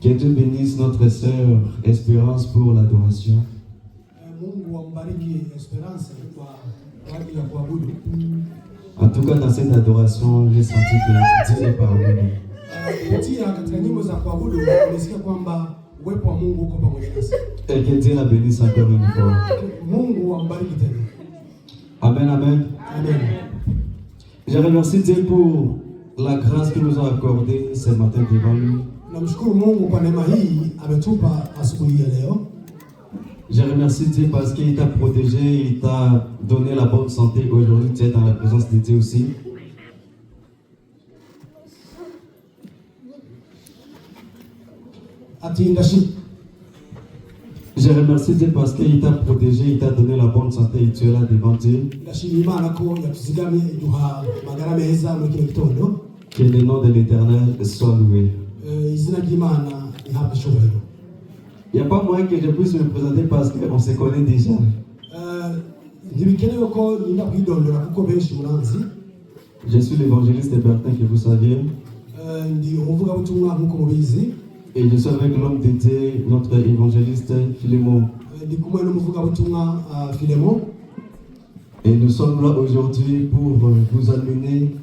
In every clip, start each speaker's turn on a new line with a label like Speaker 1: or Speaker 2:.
Speaker 1: Que Dieu bénisse notre sœur Espérance pour l'adoration. En tout cas, dans cette adoration, j'ai senti que Dieu est parmi nous. Et que Dieu la bénisse encore une fois. Amen, amen.
Speaker 2: Amen.
Speaker 1: Je remercie Dieu pour la grâce qu'il nous a accordée ce matin devant lui. Je remercie Dieu parce qu'il t'a protégé, il t'a donné la bonne santé. Aujourd'hui, tu es dans la présence de Dieu aussi. Je remercie Dieu parce qu'il t'a protégé, il t'a donné la bonne santé et tu es là devant Dieu. Que le nom de l'Éternel soit loué. Il n'y a pas moyen que je puisse me présenter parce qu'on se connaît déjà. Je suis l'évangéliste Bertin que vous saviez. Et je suis avec l'homme de Dieu, notre évangéliste Philémon. Et nous sommes là aujourd'hui pour vous amener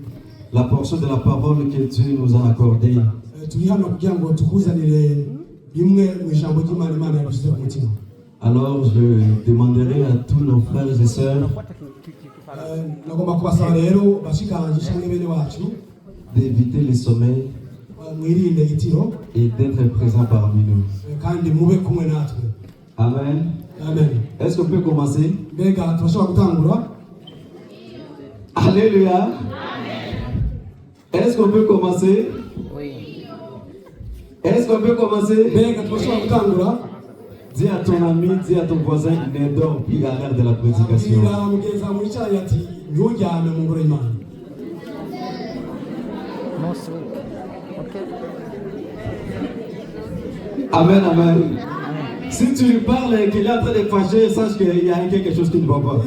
Speaker 1: la portion de la parole que Dieu nous a accordée. Alors je demanderai à tous nos frères et sœurs d'éviter le sommeil et d'être présents parmi nous. Amen.
Speaker 2: Amen.
Speaker 1: Est-ce qu'on peut commencer? Alléluia. Est-ce qu'on peut commencer?
Speaker 3: Oui.
Speaker 1: Est-ce qu'on peut commencer? Dis à ton ami, dis à ton voisin, ne dors plus à l'heure de la prédication.
Speaker 3: No sleep. Okay.
Speaker 1: Amen, amen. Si tu lui parles et qu'il est en train de fâcher, sache qu'il y a quelque chose qui ne va pas.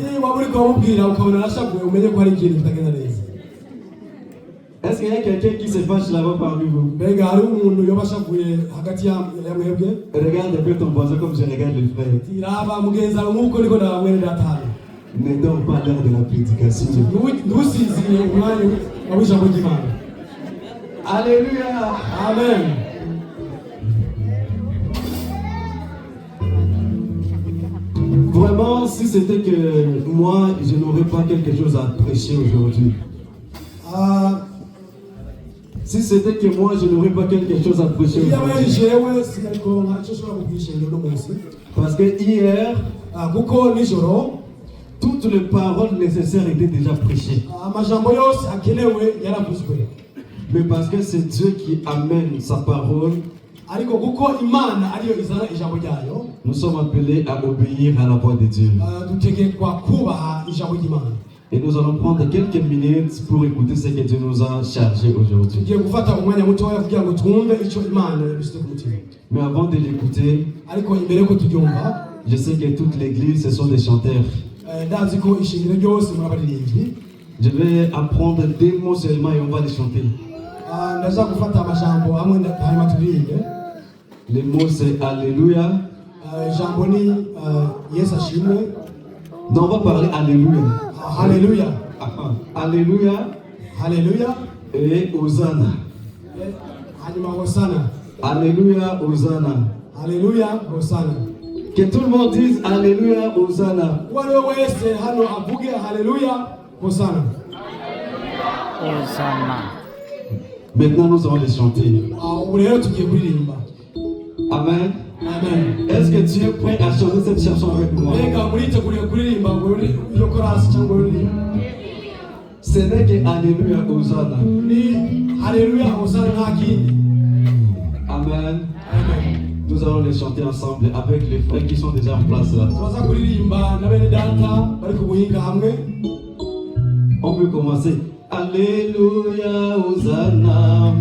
Speaker 1: Est-ce qu'il y a quelqu'un qui se fâche là-bas parmi vous? Regarde un peu ton voisin comme je regarde le frère. Ne dors pas à l'heure de la prédication. Alléluia.
Speaker 2: Amen.
Speaker 1: Vraiment, si c'était que moi, je n'aurais pas quelque chose à prêcher aujourd'hui. Si c'était que moi, je n'aurais pas quelque chose à prêcher aujourd'hui. Parce que hier, toutes les paroles nécessaires étaient déjà prêchées. Mais parce que c'est Dieu qui amène sa parole, nous sommes appelés à obéir à la voix de Dieu. Et nous allons prendre quelques minutes pour écouter ce que Dieu nous a chargé aujourd'hui. Mais avant de l'écouter, je sais que toute l'église, ce sont des chanteurs. Je vais apprendre des mots seulement et on va les chanter. Les mots c'est Alléluia. Non, on va parler Alléluia.
Speaker 2: Alléluia.
Speaker 1: Alléluia.
Speaker 2: Alléluia.
Speaker 1: Et Hosanna. Alléluia, Hosanna.
Speaker 2: Alléluia, Hosanna.
Speaker 1: Que tout le monde dise Alléluia, Hosanna.
Speaker 2: Alléluia, Hosanna.
Speaker 3: Hosanna.
Speaker 1: Maintenant, nous allons les chanter. Amen.
Speaker 2: Amen.
Speaker 1: Est-ce que tu es prêt à chanter cette chanson avec moi? Ce n'est que Alléluia, Hosanna.
Speaker 2: Alléluia, Hosanna.
Speaker 1: Amen. Nous allons les chanter ensemble avec les frères qui sont déjà en place là. On peut commencer. Alléluia, Hosanna.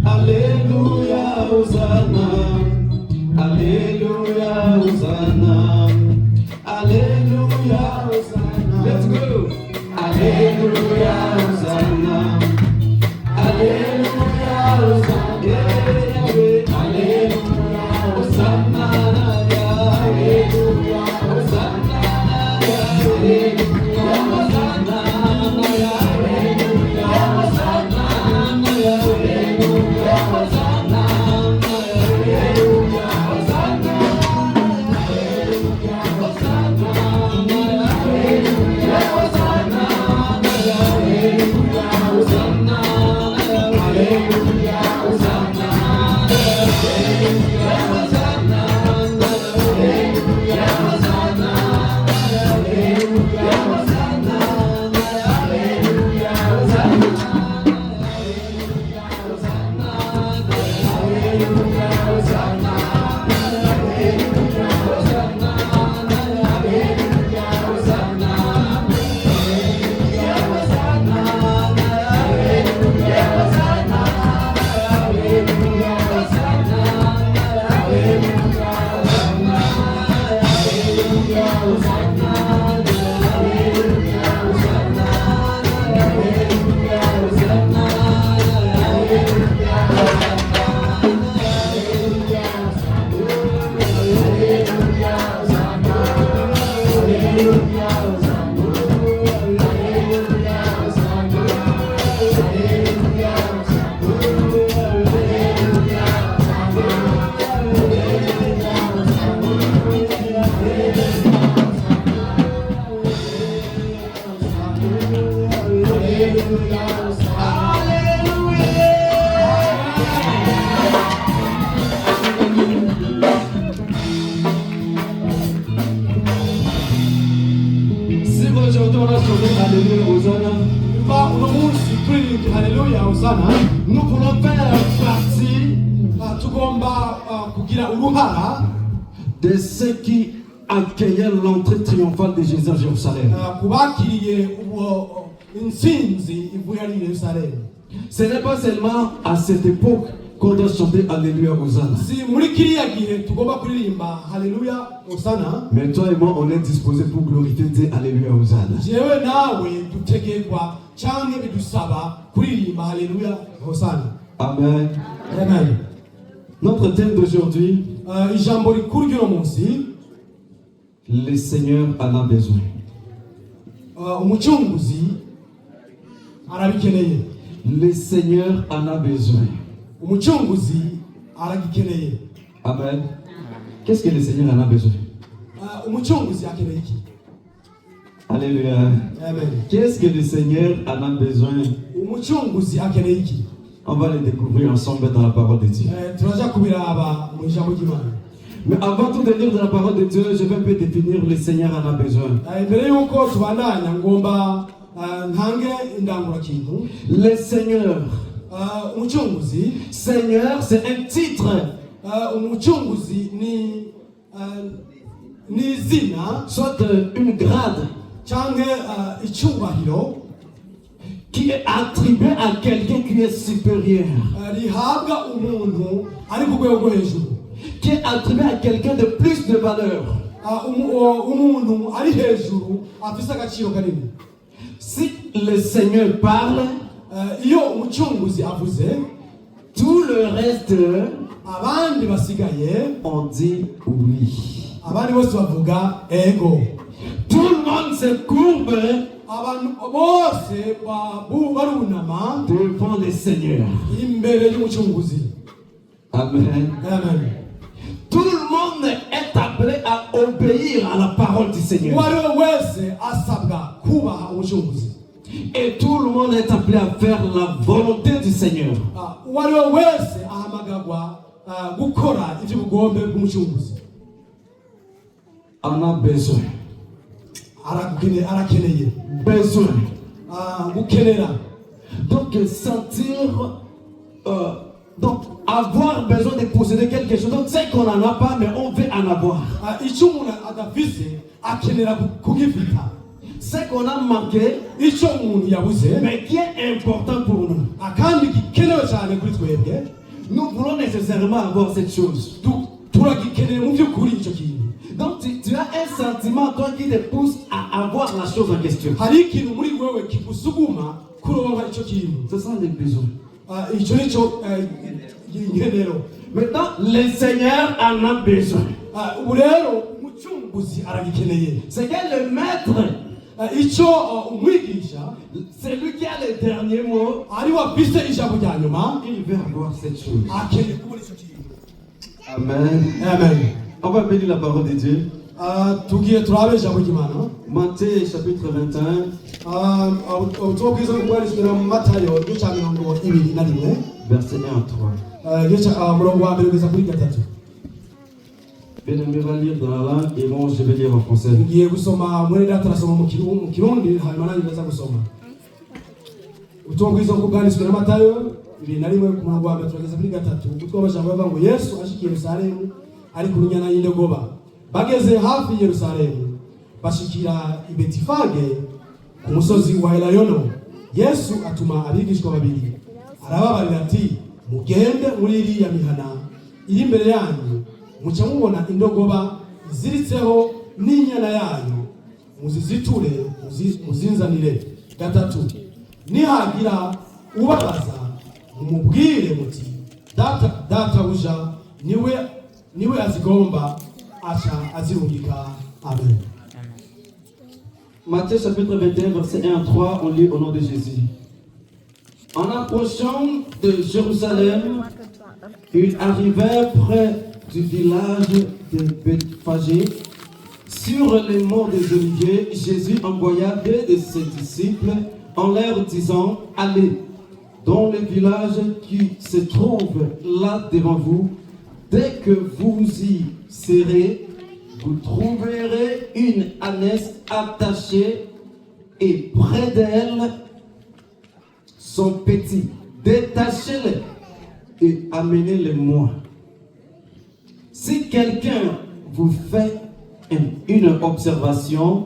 Speaker 1: Alléluia, Hosanna. Alléluia, Hosanna. Alléluia, Hosanna. Let's go. Alléluia, Hosanna. Alléluia, Hosanna. Alléluia, Si aujourd'hui on a chanté Alléluia Hosanna,
Speaker 2: Ba uno munsi turirimba haleluya hosana,
Speaker 1: nous voulons faire partie
Speaker 2: tugomba kugira uruhara
Speaker 1: de ceux qui accueillaient l'entrée triomphale de Jésus à Jérusalem.
Speaker 2: kubakiriye intsinzi ivuye ari Yerusalemu.
Speaker 1: Ce n'est pas seulement à cette époque qu'on doit chanter Alléluia Hosanna.
Speaker 2: Si muri kiriya gihe tugomba kuririmba haleluya hosana,
Speaker 1: Mais toi et moi, on est disposés pour glorifier Dieu. Alléluia Hosanna.
Speaker 2: jewe nawe dutegekwa canke bidusaba kuririmba haleluya hosana.
Speaker 1: Amen.
Speaker 2: Amen.
Speaker 1: Notre thème d'aujourd'hui,
Speaker 2: Ijambo rikuru ry'uno munsi,
Speaker 1: le Seigneur en a besoin.
Speaker 2: umucunguzi arabikeneye.
Speaker 1: Le Seigneur en a besoin.
Speaker 2: Umucunguzi aragikeneye.
Speaker 1: Amen. Qu'est-ce que le Seigneur en a besoin?
Speaker 2: Umucunguzi akeneye iki?
Speaker 1: Alléluia.
Speaker 2: Amen.
Speaker 1: Qu'est-ce que le Seigneur en a besoin?
Speaker 2: Umucunguzi akeneye iki?
Speaker 1: On va le découvrir ensemble dans la parole de Dieu.
Speaker 2: Turaja kubiraba mu ijambo ry'Imana.
Speaker 1: Mais avant tout de lire de la parole de Dieu, je vais un peu définir le Seigneur en a besoin.
Speaker 2: Mbere yuko tubandanya ngomba ntange indangurakintu.
Speaker 1: Le Seigneur.
Speaker 2: Umucunguzi,
Speaker 1: Seigneur, c'est un titre.
Speaker 2: umucunguzi ni izina
Speaker 1: Soit une grade
Speaker 2: canke icyubahiro
Speaker 1: qui est attribué à quelqu'un qui est supérieur.
Speaker 2: rihabwa umuntu ari ku rwego rwo hejuru.
Speaker 1: Qui est attribué à quelqu'un de plus de valeur.
Speaker 2: Umuntu ari hejuru afise agaciro kanini.
Speaker 1: Si le Seigneur parle,
Speaker 2: Iyo umucunguzi avuze,
Speaker 1: tout le reste,
Speaker 2: abandi basigaye,
Speaker 1: on dit oui.
Speaker 2: abandi bose bavuga ego.
Speaker 1: Tout le monde se courbe
Speaker 2: Abantu bose barunama
Speaker 1: devant le Seigneur.
Speaker 2: imbere y'umucunguzi.
Speaker 1: Amen.
Speaker 2: Amen.
Speaker 1: Tout le monde est appelé à obéir à la parole du Seigneur.
Speaker 2: Uwo ari we wese asabwa kubaha umucunguzi.
Speaker 1: Et tout le monde est appelé à faire la volonté du Seigneur.
Speaker 2: Uwo ari we wese ahamagarwa gukora iby'ubugombe bw'umucunguzi.
Speaker 1: On a besoin.
Speaker 2: Arakeneye.
Speaker 1: Besoin.
Speaker 2: Gukenera.
Speaker 1: Donc sentir, donc avoir besoin de posséder quelque chose. Donc c'est qu'on n'en a pas, mais on veut en avoir.
Speaker 2: Icyo umuntu adafise akenera kugifita.
Speaker 1: C'est qu'on a manqué,
Speaker 2: Icyo umuntu yabuze
Speaker 1: mais qui est important pour nous.
Speaker 2: kandi gikenewe cyane kuri twebwe,
Speaker 1: Nous voulons nécessairement avoir cette chose.
Speaker 2: turagikeneye mu by'ukuri icyo kintu.
Speaker 1: Donc tu as un sentiment, toi, qui te pousse à avoir la chose en question.
Speaker 2: Hari ikintu muri wewe kigusuguma kuronka icyo kintu.
Speaker 1: Ce sont les besoins.
Speaker 2: Icyo nicyo nkenero.
Speaker 1: Maintenant, le Seigneur en a besoin.
Speaker 2: Ubu rero umucunguzi aragikeneye.
Speaker 1: C'est que le maître,
Speaker 2: Icyo umwigisha,
Speaker 1: c'est lui qui a le dernier mot.
Speaker 2: ari wafise ijambo rya nyuma,
Speaker 1: Il veut avoir cette chose.
Speaker 2: akeneye kubona icyo kintu.
Speaker 1: Amen.
Speaker 2: Amen.
Speaker 1: On va bénir la parole de Dieu.
Speaker 2: tugiye turabe ijambo ry'Imana.
Speaker 1: Matthieu chapitre 21,
Speaker 2: ubutumwa bwiza bwanditswe na Matayo igice cya 21
Speaker 1: verset 1 à 3.
Speaker 2: igice umurongo wa mbere kugeza kuri gatatu.
Speaker 1: Bien-aimé va lire dans la langue et moi je vais lire en français.
Speaker 2: Ngiye gusoma muri data turasoma mu Kirundi hanyuma nanjye ndaza gusoma. Ubutumwa bwiza bwanditswe na Matayo 21 ku murongo wa mbere kugeza kuri gatatu. Ubutwa bajambo bavuga ngo Yesu ashikiye Yerusalemu ari ku nyana y'indogoba. Bageze hafi ya Yerusalemu bashikira i Betifage ku musozi wa Elayono. Yesu atuma abigishwa babiri arababarira ati mugende muri iriya mihana iri imbere yanyu muca mubona indogoba iziritseho n'inyana yayo muziziture muzinzanire. Gatatu, nihagira ubabaza mumubwire muti databuja niwe azigomba acha azirungika. Amen.
Speaker 1: Matthieu chapitre 21 verset 1 à 3, on lit au nom de Jésus. En approchant de Jérusalem, ils arrivèrent près du village de Bethphagée. Sur les monts des Oliviers, Jésus envoya deux de ses disciples en leur disant: allez dans le village qui se trouve là devant vous. Dès que vous y serez, vous trouverez une ânesse attachée et près d'elle son petit. Détachez-le et amenez-le-moi. Si quelqu'un vous fait une observation,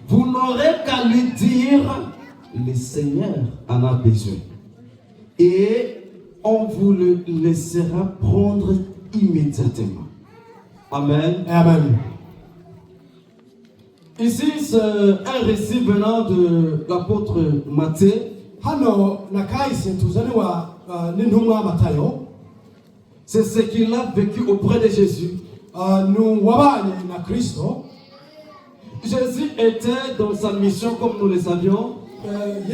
Speaker 1: vous n'aurez qu'à lui dire: le Seigneur en a besoin. Et on vous le laissera prendre immédiatement. Amen.
Speaker 2: Amen.
Speaker 1: Ici, c'est un récit venant de l'apôtre Matthieu.
Speaker 2: Hano nakahise tuzaniwa n'intumwa Matayo.
Speaker 1: C'est ce qu'il a vécu auprès de Jésus.
Speaker 2: Wabanye na Kristo.
Speaker 1: Jésus était dans sa mission comme nous le savions.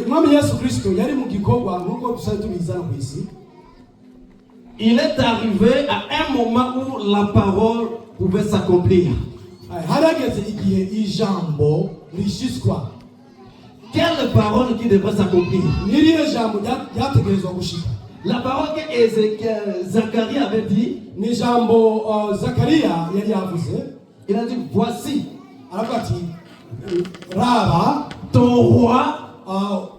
Speaker 2: Mwami Yesu Kristo yari mu gikorwa nkuko dusanzwe tubizana ku isi.
Speaker 1: Il est arrivé à un moment où la parole pouvait s'accomplir.
Speaker 2: Harageze igihe ijambo rishyizwa.
Speaker 1: Quelle parole qui devrait s'accomplir?
Speaker 2: N'irihe jambo ryategerezwa gushika.
Speaker 1: La parole que Zacharie avait dit.
Speaker 2: Ni jambo Zakariya yari yavuze.
Speaker 1: Il a dit: voici,
Speaker 2: aravuga ati raba
Speaker 1: ton roi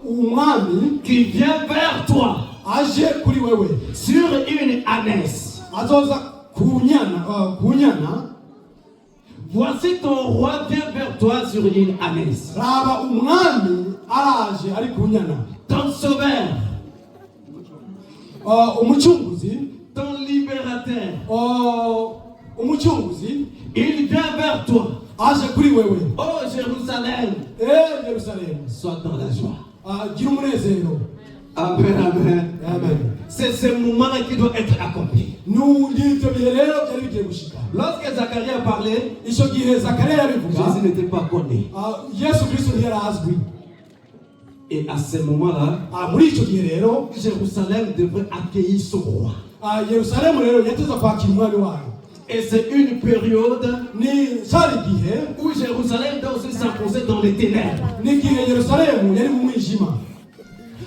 Speaker 2: umwami
Speaker 1: qui vient vers toi
Speaker 2: aje kuri wewe
Speaker 1: sur une ânesse.
Speaker 2: Azoza kunyana.
Speaker 1: Voici ton roi vient vers toi sur une ânesse.
Speaker 2: Raba umwami araje ari kunyana.
Speaker 1: Ton sauveur,
Speaker 2: umucunguzi,
Speaker 1: ton libérateur,
Speaker 2: umucunguzi,
Speaker 1: il vient vers toi.
Speaker 2: aje kuri wewe.
Speaker 1: Oh Jérusalem,
Speaker 2: Yerusalemu,
Speaker 1: sois dans la joie.
Speaker 2: gira umunezero.
Speaker 1: Amen, amen,
Speaker 2: Amen.
Speaker 1: C'est ce moment-là qui doit être accompli.
Speaker 2: N'ibyo bihe rero byari bigiye gushika.
Speaker 1: Lorsque Zacharie a parlé,
Speaker 2: Icyo gihe Zakariya yabivuga,
Speaker 1: Jésus n'était pas connu.
Speaker 2: Yesu Kristo ntiyarazwi.
Speaker 1: Et à ce moment-là,
Speaker 2: muri icyo gihe rero
Speaker 1: Jérusalem devrait accueillir son roi.
Speaker 2: Yerusalemu rero yateza kwakira umwami wayo.
Speaker 1: Et c'est une période
Speaker 2: cyari igihe
Speaker 1: où Jérusalem doit aussi s'imposer dans les ténèbres.
Speaker 2: N'igihe Yerusalemu yari mu mwijima.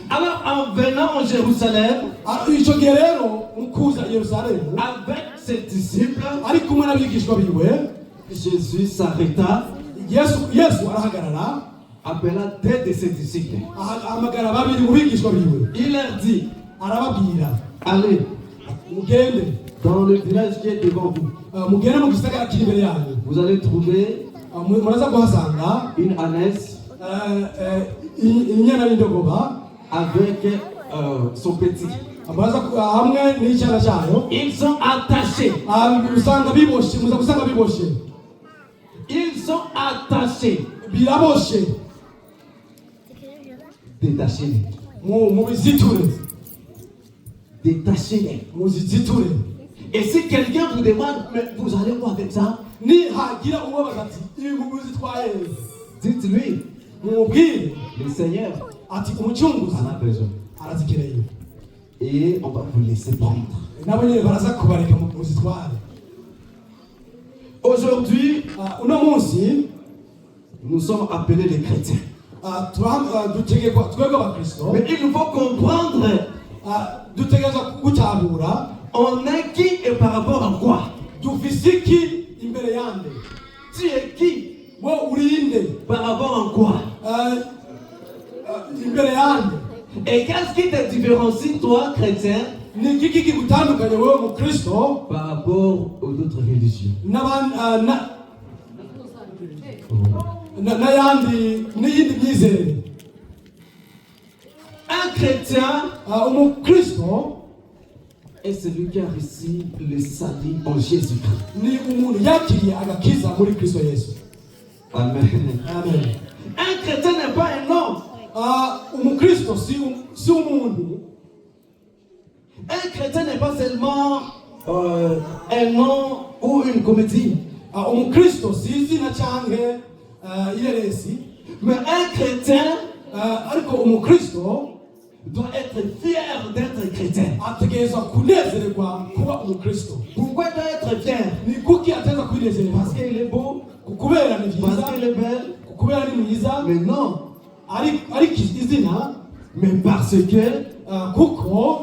Speaker 1: Alors en venant en Jérusalem,
Speaker 2: icyo gihe rero ukuza Yerusalemu
Speaker 1: avec ses disciples,
Speaker 2: ari kumwe n'abigishwa biwe,
Speaker 1: Jésus s'arrêta,
Speaker 2: Yesu arahagarara,
Speaker 1: appela deux de ses disciples.
Speaker 2: ahamagara babiri mu bigishwa biwe.
Speaker 1: Il leur dit:
Speaker 2: arababwira,
Speaker 1: allez
Speaker 2: mugende
Speaker 1: dans le village qui est devant vous.
Speaker 2: Mugende mu gisagara kiri imbere yanyu.
Speaker 1: Vous allez trouver
Speaker 2: muraza kuhasanga
Speaker 1: une ânesse
Speaker 2: inyana y'indogoba
Speaker 1: avec son petit.
Speaker 2: hamwe n'icyana cyayo.
Speaker 1: Ils sont attachés.
Speaker 2: Muza gusanga biboshe.
Speaker 1: Ils sont attachés.
Speaker 2: Biraboshe.
Speaker 1: Détachez-les.
Speaker 2: Mubiziture.
Speaker 1: Détachez-les.
Speaker 2: Muziziture.
Speaker 1: Et si quelqu'un vous demande: mais vous allez où avec ça?
Speaker 2: Nihagira ubabaza ati ibi muzitwaye,
Speaker 1: Dites-lui:
Speaker 2: mumubwire
Speaker 1: le Seigneur
Speaker 2: ati umucunguzi
Speaker 1: en a besoin.
Speaker 2: arazikeneye.
Speaker 1: Et on va vous laisser prendre.
Speaker 2: Nabo nyine baraza kubareka muzitware.
Speaker 1: Aujourd'hui,
Speaker 2: uno munsi
Speaker 1: nous sommes appelés les chrétiens.
Speaker 2: dutegekwa twebwe abakristo
Speaker 1: Mais il nous faut comprendre,
Speaker 2: dutegereza gutahura
Speaker 1: on est qui et par rapport à quoi?
Speaker 2: dufise iki imbere yande.
Speaker 1: Tu es qui
Speaker 2: Wo urinde
Speaker 1: par rapport à quoi?
Speaker 2: imbere yande.
Speaker 1: Et qu'est-ce qui te différencie, toi, chrétien,
Speaker 2: Ni iki kigutandukanye wewe mukristo
Speaker 1: par rapport aux autres religions?
Speaker 2: n'iyindi myizerere.
Speaker 1: Un chrétien
Speaker 2: umukristo
Speaker 1: est celui qui a reçu le salut en Jésus-Christ.
Speaker 2: ni umuntu yakiriye agakiza muri Kristo Yesu.
Speaker 1: Amen.
Speaker 2: Amen.
Speaker 1: Un chrétien n'est pas un homme.
Speaker 2: umukristo si umuntu.
Speaker 1: Un chrétien n'est pas seulement un nom ou une comédie.
Speaker 2: umukristo si izina canke ireresi.
Speaker 1: Mais un chrétien
Speaker 2: ariko umukristo
Speaker 1: doit être fier d'être chrétien.
Speaker 2: ategerezwa kunezererwa kuba umukristo.
Speaker 1: Pourquoi il doit être fier?
Speaker 2: ni kuki ateza kwinezererwa?
Speaker 1: Parce qu'il est beau,
Speaker 2: kubera ni
Speaker 1: parce
Speaker 2: vyiza,
Speaker 1: qu'il est belle.
Speaker 2: kubera ni mwiza.
Speaker 1: Mais non,
Speaker 2: ariko izina,
Speaker 1: mais parce que
Speaker 2: kuko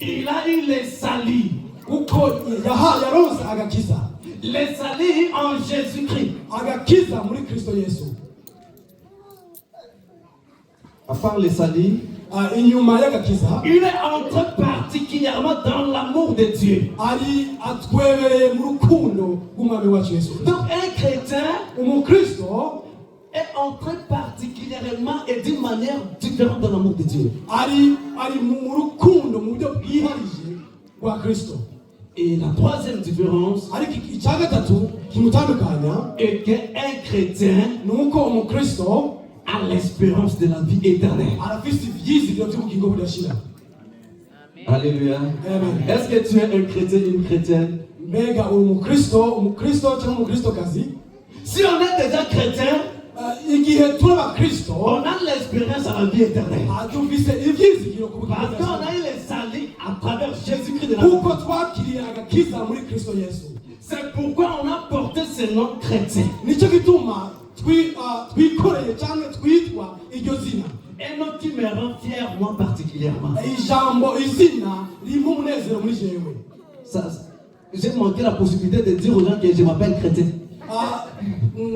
Speaker 1: il a eu les saluts.
Speaker 2: kuko yaronse agakiza.
Speaker 1: Les saluts en Jésus-Christ.
Speaker 2: agakiza muri Kristo Yesu.
Speaker 1: À part les saluts,
Speaker 2: inyuma y'agakiza
Speaker 1: il est entré particulièrement dans l'amour de Dieu.
Speaker 2: ari atwebereye mu rukundo rw'umwami wacu Yesu Kristo.
Speaker 1: Donc un chrétien
Speaker 2: umukristo
Speaker 1: est entré particulièrement et d'une manière différente dans l'amour de Dieu.
Speaker 2: ari mu rukundo mu buryo bwiharije rwa Kristo.
Speaker 1: Et la troisième différence
Speaker 2: ariko icya gatatu kimutandukanya
Speaker 1: est qu'un chrétien
Speaker 2: ni uko umukristo
Speaker 1: a l'espérance de la vie éternelle.
Speaker 2: arafise ivyizigiro vy'ubugingo budashira.
Speaker 1: Alléluia.
Speaker 2: Amen.
Speaker 1: Est-ce que tu es un chrétien, une chrétienne?
Speaker 2: mbega uri umukristo cyangwa umukristokazi?
Speaker 1: Si on est déjà chrétien,
Speaker 2: igihe turi abakristo
Speaker 1: on a l'espérance à la vie éternelle.
Speaker 2: dufise ivyizigiro ku bugingo
Speaker 1: Parce qu'on
Speaker 2: budashira.
Speaker 1: a eu les saluts à travers Jésus-Christ de la
Speaker 2: kuko twakiriye agakiza muri Kristo Yesu.
Speaker 1: C'est pourquoi on a porté ce nom chrétien.
Speaker 2: nicyo gituma twikoreye cyangwa twitwa iryo zina.
Speaker 1: Un nom qui me rend fier, moi particulièrement.
Speaker 2: ijambo izina ririmo umunezero muri jewe.
Speaker 1: J'ai manqué la possibilité de dire aux gens que je m'appelle chrétien.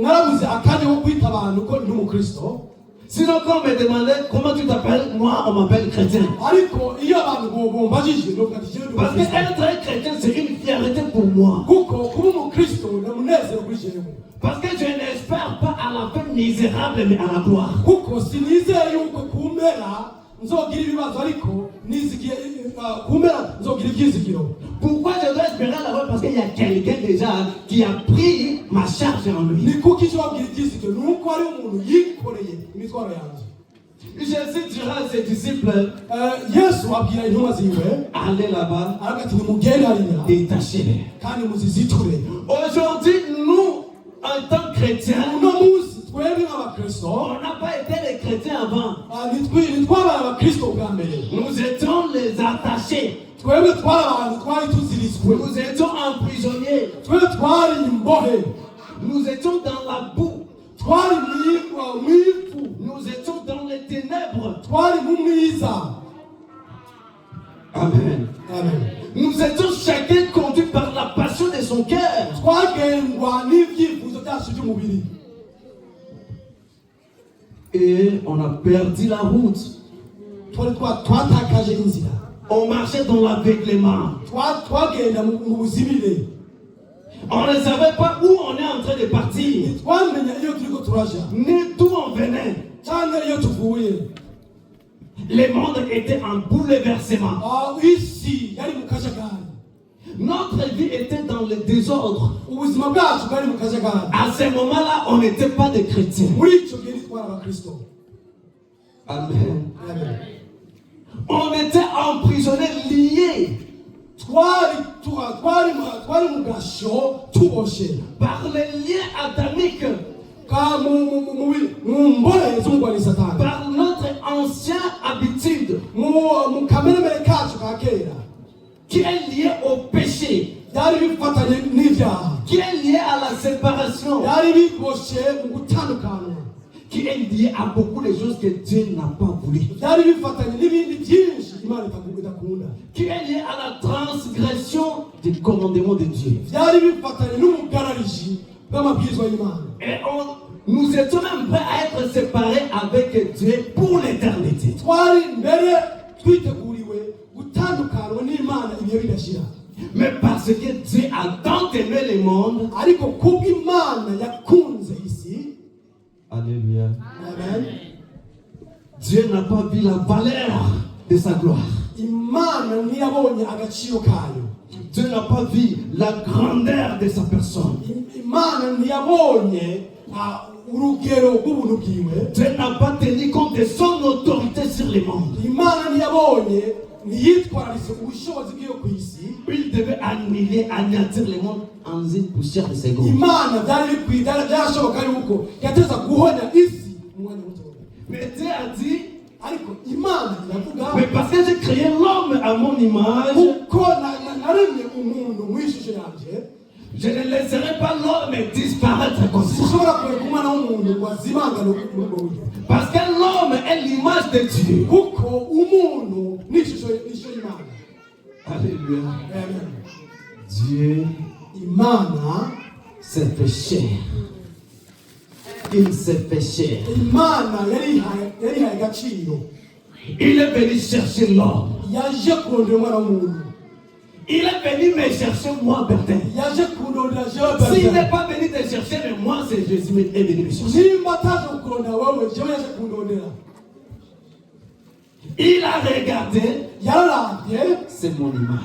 Speaker 2: narabuze akanya ko kwita abantu ko ndi umukristo.
Speaker 1: Sinon, quand on me demandait comment tu t'appelles, moi on m'appelle chrétien.
Speaker 2: ariko iyo abantu bombajije nubwo ati jewe ndi
Speaker 1: Parce que
Speaker 2: umukristo.
Speaker 1: être chrétien, c'est une fierté pour moi.
Speaker 2: kuko kuba umukristo ni umunezero kuri jewe.
Speaker 1: Parce que je n'espère pas à la fin misérable, mais à la gloire.
Speaker 2: kuko sinizeye yuko kumpera nzogira ibibazo ariko nizigiye kumpera nzogira ibyizigiro.
Speaker 1: Pourquoi je dois espérer à la gloire? Parce qu'il y a quelqu'un déjà qui a pris ma charge en lui.
Speaker 2: ni kuko icyo babwira ibyizigiro ni uko hari umuntu yikoreye imitwaro yanjye.
Speaker 1: Jésus dira à ses disciples,
Speaker 2: yesu abwira intumwa ziwe
Speaker 1: allez là-bas,
Speaker 2: aravuga ati nimugende hariya
Speaker 1: détachez-les.
Speaker 2: kandi muziziture.
Speaker 1: Aujourd'hui, nous, en tant que chrétiens,
Speaker 2: uno munsi twebwe nk'abakristo
Speaker 1: on n'a pas été les chrétiens avant.
Speaker 2: ntitwabaye abakristo bwa mbere.
Speaker 1: Nous étions les attachés.
Speaker 2: twebwe twari abantu twari tuziritswe.
Speaker 1: Nous étions emprisonnés.
Speaker 2: twebwe twari imbohe.
Speaker 1: Nous étions dans la boue.
Speaker 2: twari mu ivu.
Speaker 1: Nous étions dans les ténèbres.
Speaker 2: twari mu mwiza.
Speaker 1: Amen.
Speaker 2: Amen.
Speaker 1: Nous étions chacun conduits par la passion de son cœur.
Speaker 2: twagendwa n'ibyifuzo byacu by'umubiri.
Speaker 1: Et on a perdu la route.
Speaker 2: twatakaje inzira.
Speaker 1: On marchait dans l'aveuglement.
Speaker 2: twagenda mu buzimire.
Speaker 1: On ne savait pas où on est en train de partir,
Speaker 2: ntitwamenya iyo turiko turaja
Speaker 1: ni d'où on venait.
Speaker 2: cyangwa iyo tuvuye.
Speaker 1: Le monde était en bouleversement.
Speaker 2: isi yari mu kajagari.
Speaker 1: Notre vie était dans le désordre.
Speaker 2: ubuzima bwacu bwari mu kajagari.
Speaker 1: À ce moment-là, on n'était pas des chrétiens.
Speaker 2: muri icyo gihe ntitwari abakristo.
Speaker 1: Amen.
Speaker 2: Amen.
Speaker 1: On était emprisonnés, liés
Speaker 2: twari mu gasho tuboshe
Speaker 1: par les liens adamiques,
Speaker 2: mu mbore z'umugwani satani,
Speaker 1: par notre ancienne habitude
Speaker 2: mu kameremere kacu ka kera
Speaker 1: qui est liée au péché.
Speaker 2: byari bifatanye n'ibyaha,
Speaker 1: qui est lié à la séparation,
Speaker 2: byari biboshe mu gutandukana,
Speaker 1: qui est lié à beaucoup de choses que Dieu n'a pas voulu,
Speaker 2: byari bifatanye n'ibindi byinshi Imana idakunda,
Speaker 1: qui est lié à la transgression du commandement de Dieu.
Speaker 2: byari bifatanye n'umugarariji bw'amabwiriza y'Imana.
Speaker 1: Et nous étions même prêts à être séparés avec Dieu pour l'éternité.
Speaker 2: Twari mbere twiteguriwe gutandukanwa n'Imana ibihe bidashira,
Speaker 1: Mais parce que Dieu a tant aimé le monde,
Speaker 2: ariko kubw'Imana yakunze isi,
Speaker 1: alléluia,
Speaker 2: amen,
Speaker 1: Dieu n'a pas vu la valeur de sa gloire.
Speaker 2: Imana ntiyabonye agaciro kayo,
Speaker 1: Dieu n'a pas vu la grandeur de sa personne.
Speaker 2: Imana ntiyabonye urugero rw'ubuntu bwiwe,
Speaker 1: Dieu n'a pas tenu compte de son autorité sur le monde.
Speaker 2: Imana ntiyabonye ntiyitwararise ubushobozi bw'iyo ku isi.
Speaker 1: Il devait annihiler, anéantir le monde en une poussière de seconde.
Speaker 2: Imana byarashoboka yuko yateza guhonya isi mu mwanya muto.
Speaker 1: Mais Dieu a dit,
Speaker 2: ariko Imana iravuga,
Speaker 1: mais parce que j'ai créé l'homme à mon image,
Speaker 2: kuko naremye umuntu mu ishusho yanje,
Speaker 1: je ne laisserai pas l'homme disparaître comme ça.
Speaker 2: sinshobora kureka umwana w'umuntu ngo azimangane muri ubwo buryo,
Speaker 1: Parce que l'homme est l'image de Dieu.
Speaker 2: kuko umuntu ni ishusho y'Imana.
Speaker 1: Alléluia.
Speaker 2: Amen.
Speaker 1: Dieu
Speaker 2: Imana
Speaker 1: s'est fait chair. Il s'est fait chair.
Speaker 2: Imana yarihaye agaciro,
Speaker 1: Il est venu chercher l'homme.
Speaker 2: yaje kurondera umwana w'umuntu,
Speaker 1: Il est venu me chercher moi, Bertin.
Speaker 2: yaje kurondera jewe
Speaker 1: S'il
Speaker 2: Bertin.
Speaker 1: n'est pas venu te chercher, mais moi, c'est Jésus qui est venu me chercher.
Speaker 2: Nimba ataje kukurondera wewe, jewe yaje kurondera.
Speaker 1: Il a regardé,
Speaker 2: Yararavye
Speaker 1: c'est mon image.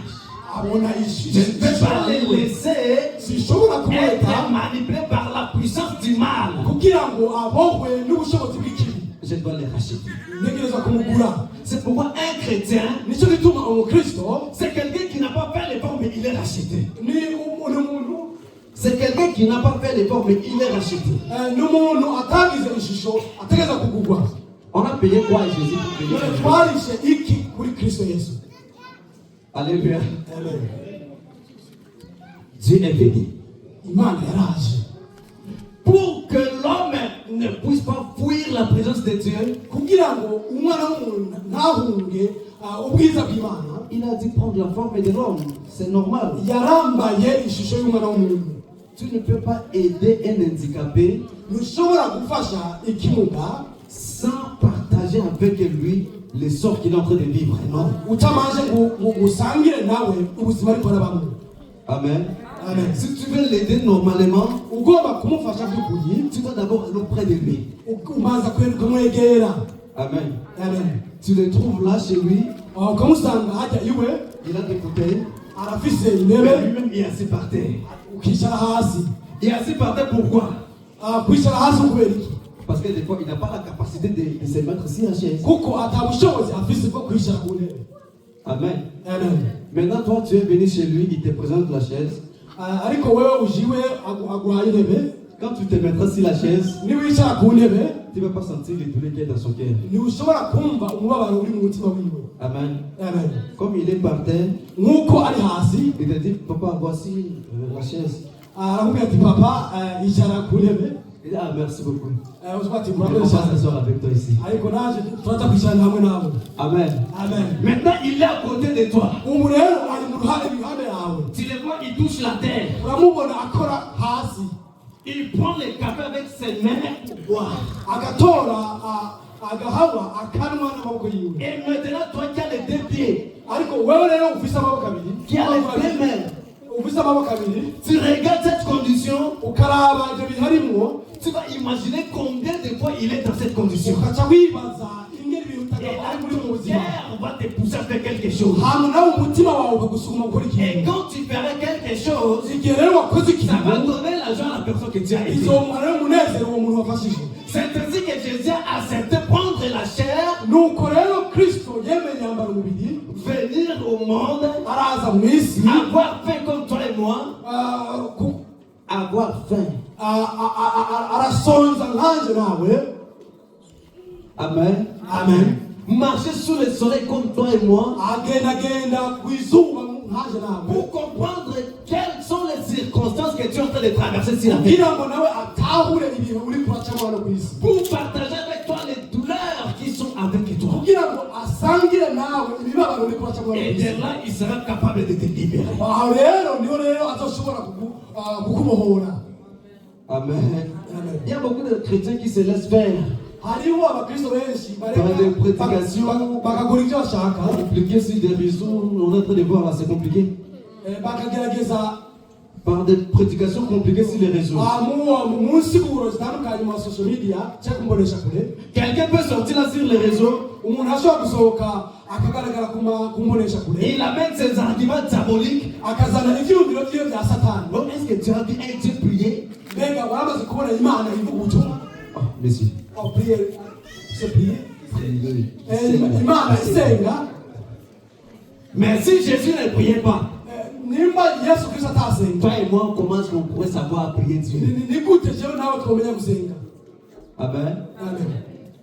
Speaker 2: abona
Speaker 1: Je ne peux pas le laisser
Speaker 2: sinshobora kumureka
Speaker 1: être manipulé par la puissance du mal.
Speaker 2: kugira ngo abohwe n'ubushobozi bw'ikibi,
Speaker 1: Je dois les racheter.
Speaker 2: ntegereza kumugura.
Speaker 1: C'est pourquoi un chrétien,
Speaker 2: Nicyo gituma umukristo
Speaker 1: c'est quelqu'un qui n'a pas fait l'effort, mais il est racheté.
Speaker 2: ni umuntu
Speaker 1: C'est quelqu'un qui n'a pas fait l'effort, mais il est racheté.
Speaker 2: ni umuntu atagize ishusho ategereza kugurwa.
Speaker 1: On a payé quoi à Jésus pour payer
Speaker 2: None
Speaker 1: ça?
Speaker 2: twarishe iki kuri Kristo Yesu.
Speaker 1: Alléluia.
Speaker 2: Amen.
Speaker 1: Dieu est venu
Speaker 2: Imana yaraje
Speaker 1: pour que l'homme ne puisse pas fuir la présence de Dieu.
Speaker 2: kugira ngo umwana w'umuntu ntahunge ubwiza bw'Imana.
Speaker 1: Il a dû prendre la forme de l'homme. C'est normal.
Speaker 2: Yarambaye ishusho y'umwana w'umuntu.
Speaker 1: Tu ne peux pas aider un handicapé
Speaker 2: Ntushobora gufasha ikimuga
Speaker 1: sans partager avec lui les sorts qu'il est en train de vivre. Non.
Speaker 2: utamanje ngo usangire nawe ubuzima ariko arabamo.
Speaker 1: Amen.
Speaker 2: Amen.
Speaker 1: Si tu veux l'aider normalement,
Speaker 2: Ugomba kumufasha by'ukuri,
Speaker 1: tu dois d'abord aller auprès de lui.
Speaker 2: umanza kumwegera.
Speaker 1: Amen.
Speaker 2: Amen.
Speaker 1: Tu le trouves là chez lui,
Speaker 2: Ukamusanga hajya iwe,
Speaker 1: il a des fauteuils,
Speaker 2: arafise
Speaker 1: mais
Speaker 2: intebe,
Speaker 1: lui-même il est assis par terre.
Speaker 2: ukicara hasi.
Speaker 1: Il est assis par terre pourquoi?
Speaker 2: Kwicara hasi kubera iki?
Speaker 1: Parce que des fois il n'a pas la capacité de se mettre sur la chaise.
Speaker 2: Kuko atabushobozi afise bwo kwicara ku ntebe.
Speaker 1: Amen.
Speaker 2: Amen.
Speaker 1: Maintenant toi tu es venu chez lui, il te présente la chaise.
Speaker 2: Ariko wewe ujiwe aguhaye intebe,
Speaker 1: Quand tu te mettras sur la chaise,
Speaker 2: niwicara ku ntebe
Speaker 1: tu ne vas pas sentir les douleurs qu'il y a dans son cœur.
Speaker 2: ntiushobora kumva umubabaro uri mu mutima wiwe.
Speaker 1: Amen.
Speaker 2: Amen.
Speaker 1: Comme il est par terre,
Speaker 2: Nk'uko ari hasi,
Speaker 1: il te dit, papa, voici la chaise.
Speaker 2: aramubwira ati papa icara ku ntebe.
Speaker 1: Il dit, ah merci beaucoup.
Speaker 2: Ushobora ati
Speaker 1: Je vais
Speaker 2: murakoze
Speaker 1: pas
Speaker 2: cyane,
Speaker 1: s'asseoir avec toi ici.
Speaker 2: ariko naje turaza kwicarana hamwe nawe.
Speaker 1: Amen.
Speaker 2: Amen.
Speaker 1: Maintenant, il est à côté de toi.
Speaker 2: Ubu rero ari mu ruhande yawe,
Speaker 1: Tu le vois, il touche la terre.
Speaker 2: uramubona akora hasi,
Speaker 1: Il prend le café avec ses mains pour boire.
Speaker 2: agatora agahawa akanwa n'amaboko yiwe.
Speaker 1: Et maintenant, toi qui as les deux pieds,
Speaker 2: Ariko wewe rero ufise amaboko abiri,
Speaker 1: qui as les deux mains,
Speaker 2: ufise amaboko abiri,
Speaker 1: tu regardes cette condition,
Speaker 2: ukaraba ibyo biharimwo,
Speaker 1: tu vas imaginer combien de fois il est dans cette condition.
Speaker 2: ukaca wibaza ingene ibintu
Speaker 1: Et
Speaker 2: utagaba
Speaker 1: là,
Speaker 2: ari muri mu
Speaker 1: ton
Speaker 2: buzima.
Speaker 1: cœur va te pousser à faire quelque chose.
Speaker 2: Hama nawe umutima wawe ukagusukuma gukora
Speaker 1: Et
Speaker 2: ikintu.
Speaker 1: quand tu feras quelque chose,
Speaker 2: Igihe rero wakoze
Speaker 1: ça va
Speaker 2: ikintu,
Speaker 1: donner l'argent à la personne que tu as aidée.
Speaker 2: izomara rero umunezero uwo muntu wafashije.
Speaker 1: C'est ainsi que Jésus a accepté prendre la chair,
Speaker 2: Nuko rero Kristo yemeye yambara umubiri,
Speaker 1: venir au monde,
Speaker 2: araza mu isi,
Speaker 1: avoir faim comme toi et moi, avoir faim.
Speaker 2: arasonza nkanje nawe.
Speaker 1: Amen.
Speaker 2: Amen.
Speaker 1: Marcher sous le soleil comme toi et moi,
Speaker 2: Agendagenda ku izuba nkanje nawe,
Speaker 1: pour comprendre quel de traverser sur la vie.
Speaker 2: kugira ngo nawe atahure ibintu uri kuracamo hano ku isi,
Speaker 1: Pour partager avec toi les douleurs qui sont avec toi.
Speaker 2: kugira ngo asangire nawe ibibabaro uri kuracamo hano ku
Speaker 1: Et
Speaker 2: isi.
Speaker 1: de là, il sera capable de te libérer.
Speaker 2: aho rero niho rero azoshobora kukubohora.
Speaker 1: Amen. Il y a beaucoup de chrétiens qui se laissent faire.
Speaker 2: hariho abakristo benshi
Speaker 1: Par des prédications
Speaker 2: bagakora ibyo bashaka,
Speaker 1: compliquées sur des réseaux, on est en train de voir là, c'est compliqué.
Speaker 2: bakagerageza
Speaker 1: Par des prédications compliquées sur les réseaux.
Speaker 2: mu nsiguro zitandukanye mu social media cyangwa kumbonesha kure.
Speaker 1: Quelqu'un peut sortir là sur les réseaux,
Speaker 2: umuntu ashobora gusohoka akagaragara ku mbonesha kure,
Speaker 1: et il amène ses arguments diaboliques.
Speaker 2: akazana ibyiyumviro byiwe bya satani.
Speaker 1: Bon, est-ce que tu as vu un Dieu prier?
Speaker 2: mbega waramaze kubona imana ivuga ubutumwa?
Speaker 1: Oh, monsieur.
Speaker 2: C'est prier. imana isenga.
Speaker 1: Mais si Jésus ne priait pas,
Speaker 2: nimba yesu kristo atasenga,
Speaker 1: toi et moi, comment est-ce qu'on pourrait savoir prier Dieu?
Speaker 2: ni gute jewe nawe twamenya gusenga?
Speaker 1: Amen.
Speaker 2: Amen.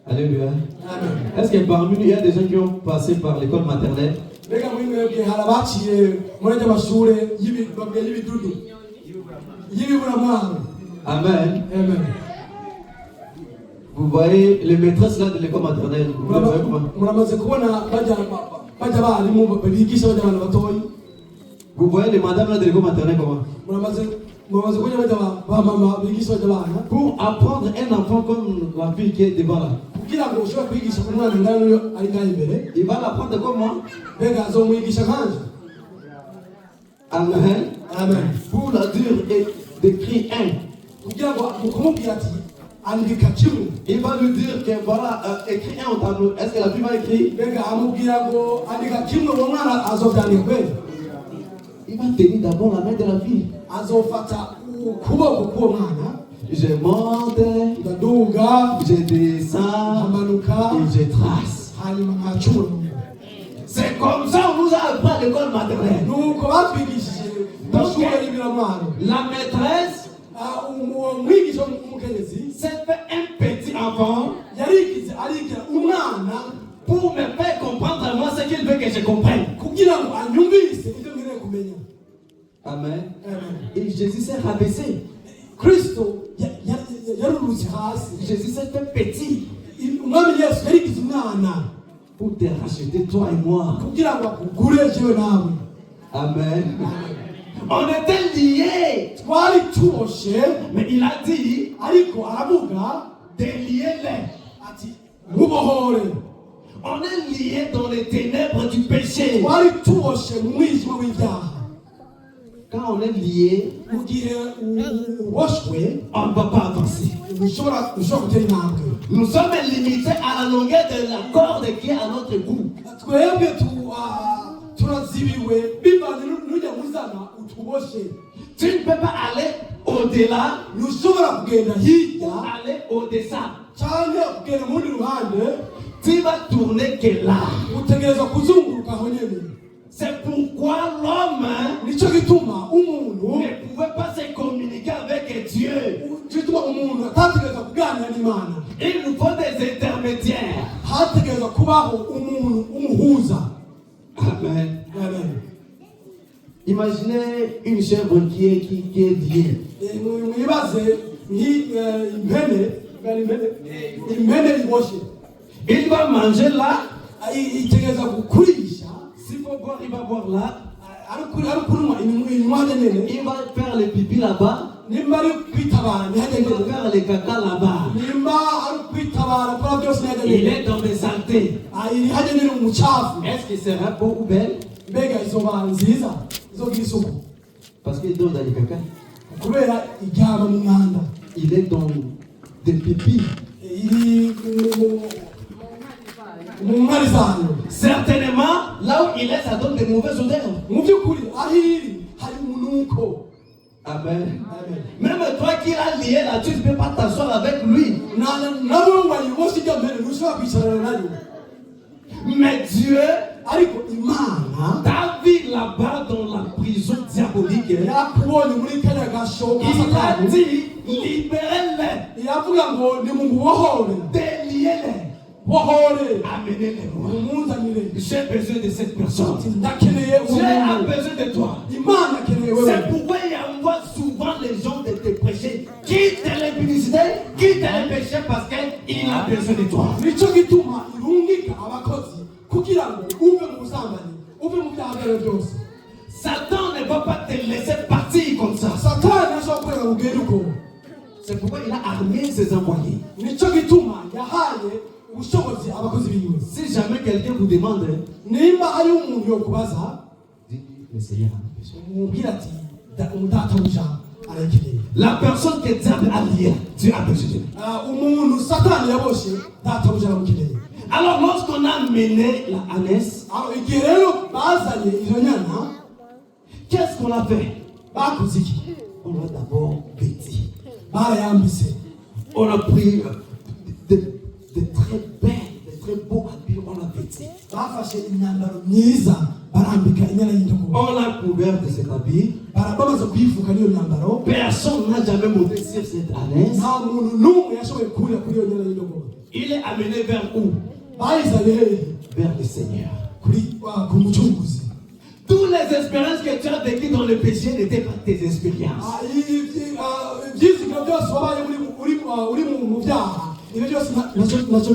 Speaker 1: Alléluia.
Speaker 2: Amen.
Speaker 1: Est-ce que parmi nous, il y a des gens qui ont passé par l'école maternelle?
Speaker 2: mbega muri mwebwe hari abaciye muri ry'amashure y'ibidudu y'ibiburamwaro?
Speaker 1: Amen.
Speaker 2: Amen.
Speaker 1: Vous voyez les maîtresses là de l'école maternelle. Vous les voyez comment?
Speaker 2: muramaze kubona bajya abarimu bigisha bajya abana batoyi?
Speaker 1: Vous voyez les madames là de l'école maternelle comment?
Speaker 2: muramaze kubona bajya ba mama bigisha bajya abana?
Speaker 1: Pour apprendre un enfant comme la fille qui est devant là,
Speaker 2: kugira ngo ushobore kwigisha umwana ngana uyo ari ngaho imbere,
Speaker 1: il va l'apprendre comme moi.
Speaker 2: mbega azomwigisha nkanje?
Speaker 1: Amen.
Speaker 2: Amen.
Speaker 1: Pour la dire et d'écrire un,
Speaker 2: kugira ngo mukumubwira ati andika kimwe,
Speaker 1: il va lui dire que voilà, écris un au tableau. Est-ce que la fille va écrire?
Speaker 2: mbega amubwira ngo andika kimwe, uwo mwana azovyandika kweli?
Speaker 1: Il va tenir d'abord la main de la fille.
Speaker 2: azofata ukuboko k'uwo mwana,
Speaker 1: Je monte,
Speaker 2: ndaduga,
Speaker 1: je descends
Speaker 2: nkamanuka,
Speaker 1: et je trace.
Speaker 2: hanyuma nkacumura.
Speaker 1: C'est comme ça qu'on nous a appris à l'école maternelle.
Speaker 2: nuko batwigishije mu mashuri y'ibiramwaro.
Speaker 1: La maîtresse
Speaker 2: umwigisha w'umukenyezi
Speaker 1: s'est fait un petit enfant
Speaker 2: yarigize arigira umwana
Speaker 1: pour me faire comprendre à moi ce qu'il veut que je comprenne.
Speaker 2: kugira ngo anyumvise ibyo nkeneye kumenya.
Speaker 1: Amen.
Speaker 2: Amen.
Speaker 1: Et Jésus s'est rabaissé.
Speaker 2: kristo yarurutse hasi.
Speaker 1: Jésus s'est fait petit
Speaker 2: umwami yesu yarigize umwana
Speaker 1: pour te racheter, toi et moi.
Speaker 2: kugira ngo akugure jewe nawe.
Speaker 1: Amen. On était liés.
Speaker 2: twari tuboshe,
Speaker 1: Mais il a dit,
Speaker 2: ariko aravuga
Speaker 1: déliez-les.
Speaker 2: ati mubohore.
Speaker 1: On est liés dans les ténèbres du péché.
Speaker 2: twari tuboshe mu mwijima w'ibyaha.
Speaker 1: Quand on est lié,
Speaker 2: mu gihe uboshwe
Speaker 1: on ne va pas avancer.
Speaker 2: ushobora gutera intambwe.
Speaker 1: Nous sommes limités à la longueur de la corde qui est à notre cou.
Speaker 2: twebwe turazibiwe bivanye n'ujya muzana utuboshe.
Speaker 1: Tu ne peux pas aller au-delà
Speaker 2: ntushobora kugenda
Speaker 1: ou
Speaker 2: hirya
Speaker 1: aller au-dessous.
Speaker 2: cyangwa kugenda mu rundi ruhande,
Speaker 1: Tu vas tourner que là.
Speaker 2: utegereza kuzunguruka aho nyene.
Speaker 1: C'est pourquoi l'homme
Speaker 2: nicyo gituma umuntu
Speaker 1: ne pouvait pas se communiquer avec Dieu.
Speaker 2: gituma umuntu atategereza kuganira n'Imana.
Speaker 1: Il nous faut des intermédiaires.
Speaker 2: hategereza kubaho umuntu umuhuza.
Speaker 1: Amen.
Speaker 2: Amen.
Speaker 1: Imaginez une chèvre qui est liée.
Speaker 2: mwibaze impene iboshe.
Speaker 1: Il va manger là.
Speaker 2: itegereza kukurisha.
Speaker 1: S'il faut boire, il va boire là.
Speaker 2: ari kunywa inywaje nyene.
Speaker 1: Il va faire le pipi là-bas.
Speaker 2: nimba ari kwitabara ntihajya
Speaker 1: Il va
Speaker 2: nyene.
Speaker 1: faire le caca là-bas.
Speaker 2: nimba ari kwitabara kora byose ntihajya
Speaker 1: Il
Speaker 2: nyene.
Speaker 1: est dans les saletés.
Speaker 2: ntihajya nyene mu mucafu.
Speaker 1: Est-ce qu'il sera beau ou belle?
Speaker 2: mbega izoba nziza, izogira isuku
Speaker 1: Parce qu'il dort dans le caca.
Speaker 2: kubera iryama mu mwanda.
Speaker 1: Il est dans des pipis.
Speaker 2: iri mu nkari zayo.
Speaker 1: Certainement, là où il est, ça donne de mauvaises odeurs.
Speaker 2: mu by'ukuri aho iri hari umunuko.
Speaker 1: Amen.
Speaker 2: Amen.
Speaker 1: Même toi qui l'as lié là, tu ne peux pas t'asseoir avec lui.
Speaker 2: nawe wayiboshe ijya mbere ntushobora kwicarana nayo.
Speaker 1: Mais Dieu
Speaker 2: ariko Imana
Speaker 1: t'a vu là-bas dans la prison diabolique.
Speaker 2: yakubonye muri kariya gasho ka
Speaker 1: Il a
Speaker 2: Satani.
Speaker 1: dit, libérez-les,
Speaker 2: yavuga ngo nimubohore,
Speaker 1: déliez-les,
Speaker 2: bohore,
Speaker 1: amenez-les moi.
Speaker 2: mumunzanire.
Speaker 1: J'ai besoin de cette personne.
Speaker 2: ndakeneye
Speaker 1: Dieu a
Speaker 2: umuntu.
Speaker 1: besoin de toi.
Speaker 2: Imana akeneye
Speaker 1: C'est
Speaker 2: wewe.
Speaker 1: pourquoi il envoie souvent les gens de de toi.
Speaker 2: nicyo gituma irungika abakozi kugira ngo uve mu busambanyi uve mu byaha byawe byose.
Speaker 1: Satan ne va pas te laisser partir comme ça.
Speaker 2: Satani ashobora kugenda uko.
Speaker 1: C'est pourquoi il a armé ses envoyés.
Speaker 2: Nicyo gituma yahaye ubushobozi abakozi biwe.
Speaker 1: Si jamais quelqu'un vous demande,
Speaker 2: nimba hari umuntu yo kubaza,
Speaker 1: dites le Seigneur.
Speaker 2: mubwira ati umudatabuja arakeneye.
Speaker 1: La personne que diable a liée, Dieu a besoin d'elle.
Speaker 2: Umuntu Satani yaboshe databuja aramukeneye.
Speaker 1: Alors lorsqu'on a mené la ânesse,
Speaker 2: igihe rero bazanye izo nyana,
Speaker 1: qu'est-ce qu'on a fait?
Speaker 2: bakoze iki?
Speaker 1: On l'a d'abord vêti.
Speaker 2: Barayambise.
Speaker 1: On a pris de très belles, de très beaux habits, on l'a vêti.
Speaker 2: Bafashe imyambaro myiza barambika inyana y'indogobe.
Speaker 1: On l'a couvert de cet habit.
Speaker 2: Bamaze kuyifuka n'iyo myambaro.
Speaker 1: Personne n'a jamais monté sur cette ânesse.
Speaker 2: Nta muntu n'umwe yashoboye kurira kuri iyo nyana y'indogobe.
Speaker 1: Il est amené vers où?
Speaker 2: Bayizanye hehe?
Speaker 1: Vers le Seigneur.
Speaker 2: Ku mucunguzi.
Speaker 1: Toutes les expériences que tu as vécues dans le péché n'étaient pas tes expériences.
Speaker 2: Ibyizigiro byose wabaye uri mu byaha, ibyo byose nacyo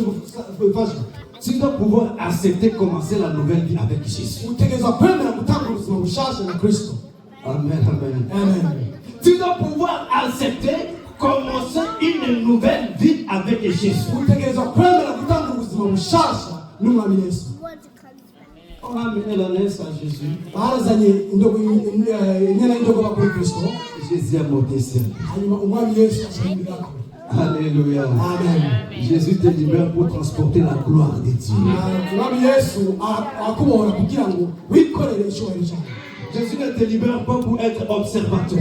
Speaker 2: bifasha.
Speaker 1: Tu dois pouvoir accepter commencer la nouvelle vie avec Jésus.
Speaker 2: Utegerezwa kwemera gutanga ubuzima bushasha na Kristo.
Speaker 1: Amen, amen.
Speaker 2: Amen.
Speaker 1: Tu dois pouvoir accepter commencer une nouvelle vie avec Jésus.
Speaker 2: Utegerezwa kwemera gutanga ubuzima bushasha n'umwami Yesu.
Speaker 1: On a amené la naissance à Jésus.
Speaker 2: Barazanye inyana y'indogobe kuri Kristo.
Speaker 1: Jésus a monté sur lui.
Speaker 2: Hanyuma umwami Yesu ashyirako.
Speaker 1: Alléluia.
Speaker 2: Amen.
Speaker 1: Jésus te libère pour transporter la gloire de Dieu.
Speaker 2: Umwami Yesu akubohora kugira ngo wikorere icyubahiro cyawe.
Speaker 1: Jésus ne te libère pas pour être observateur.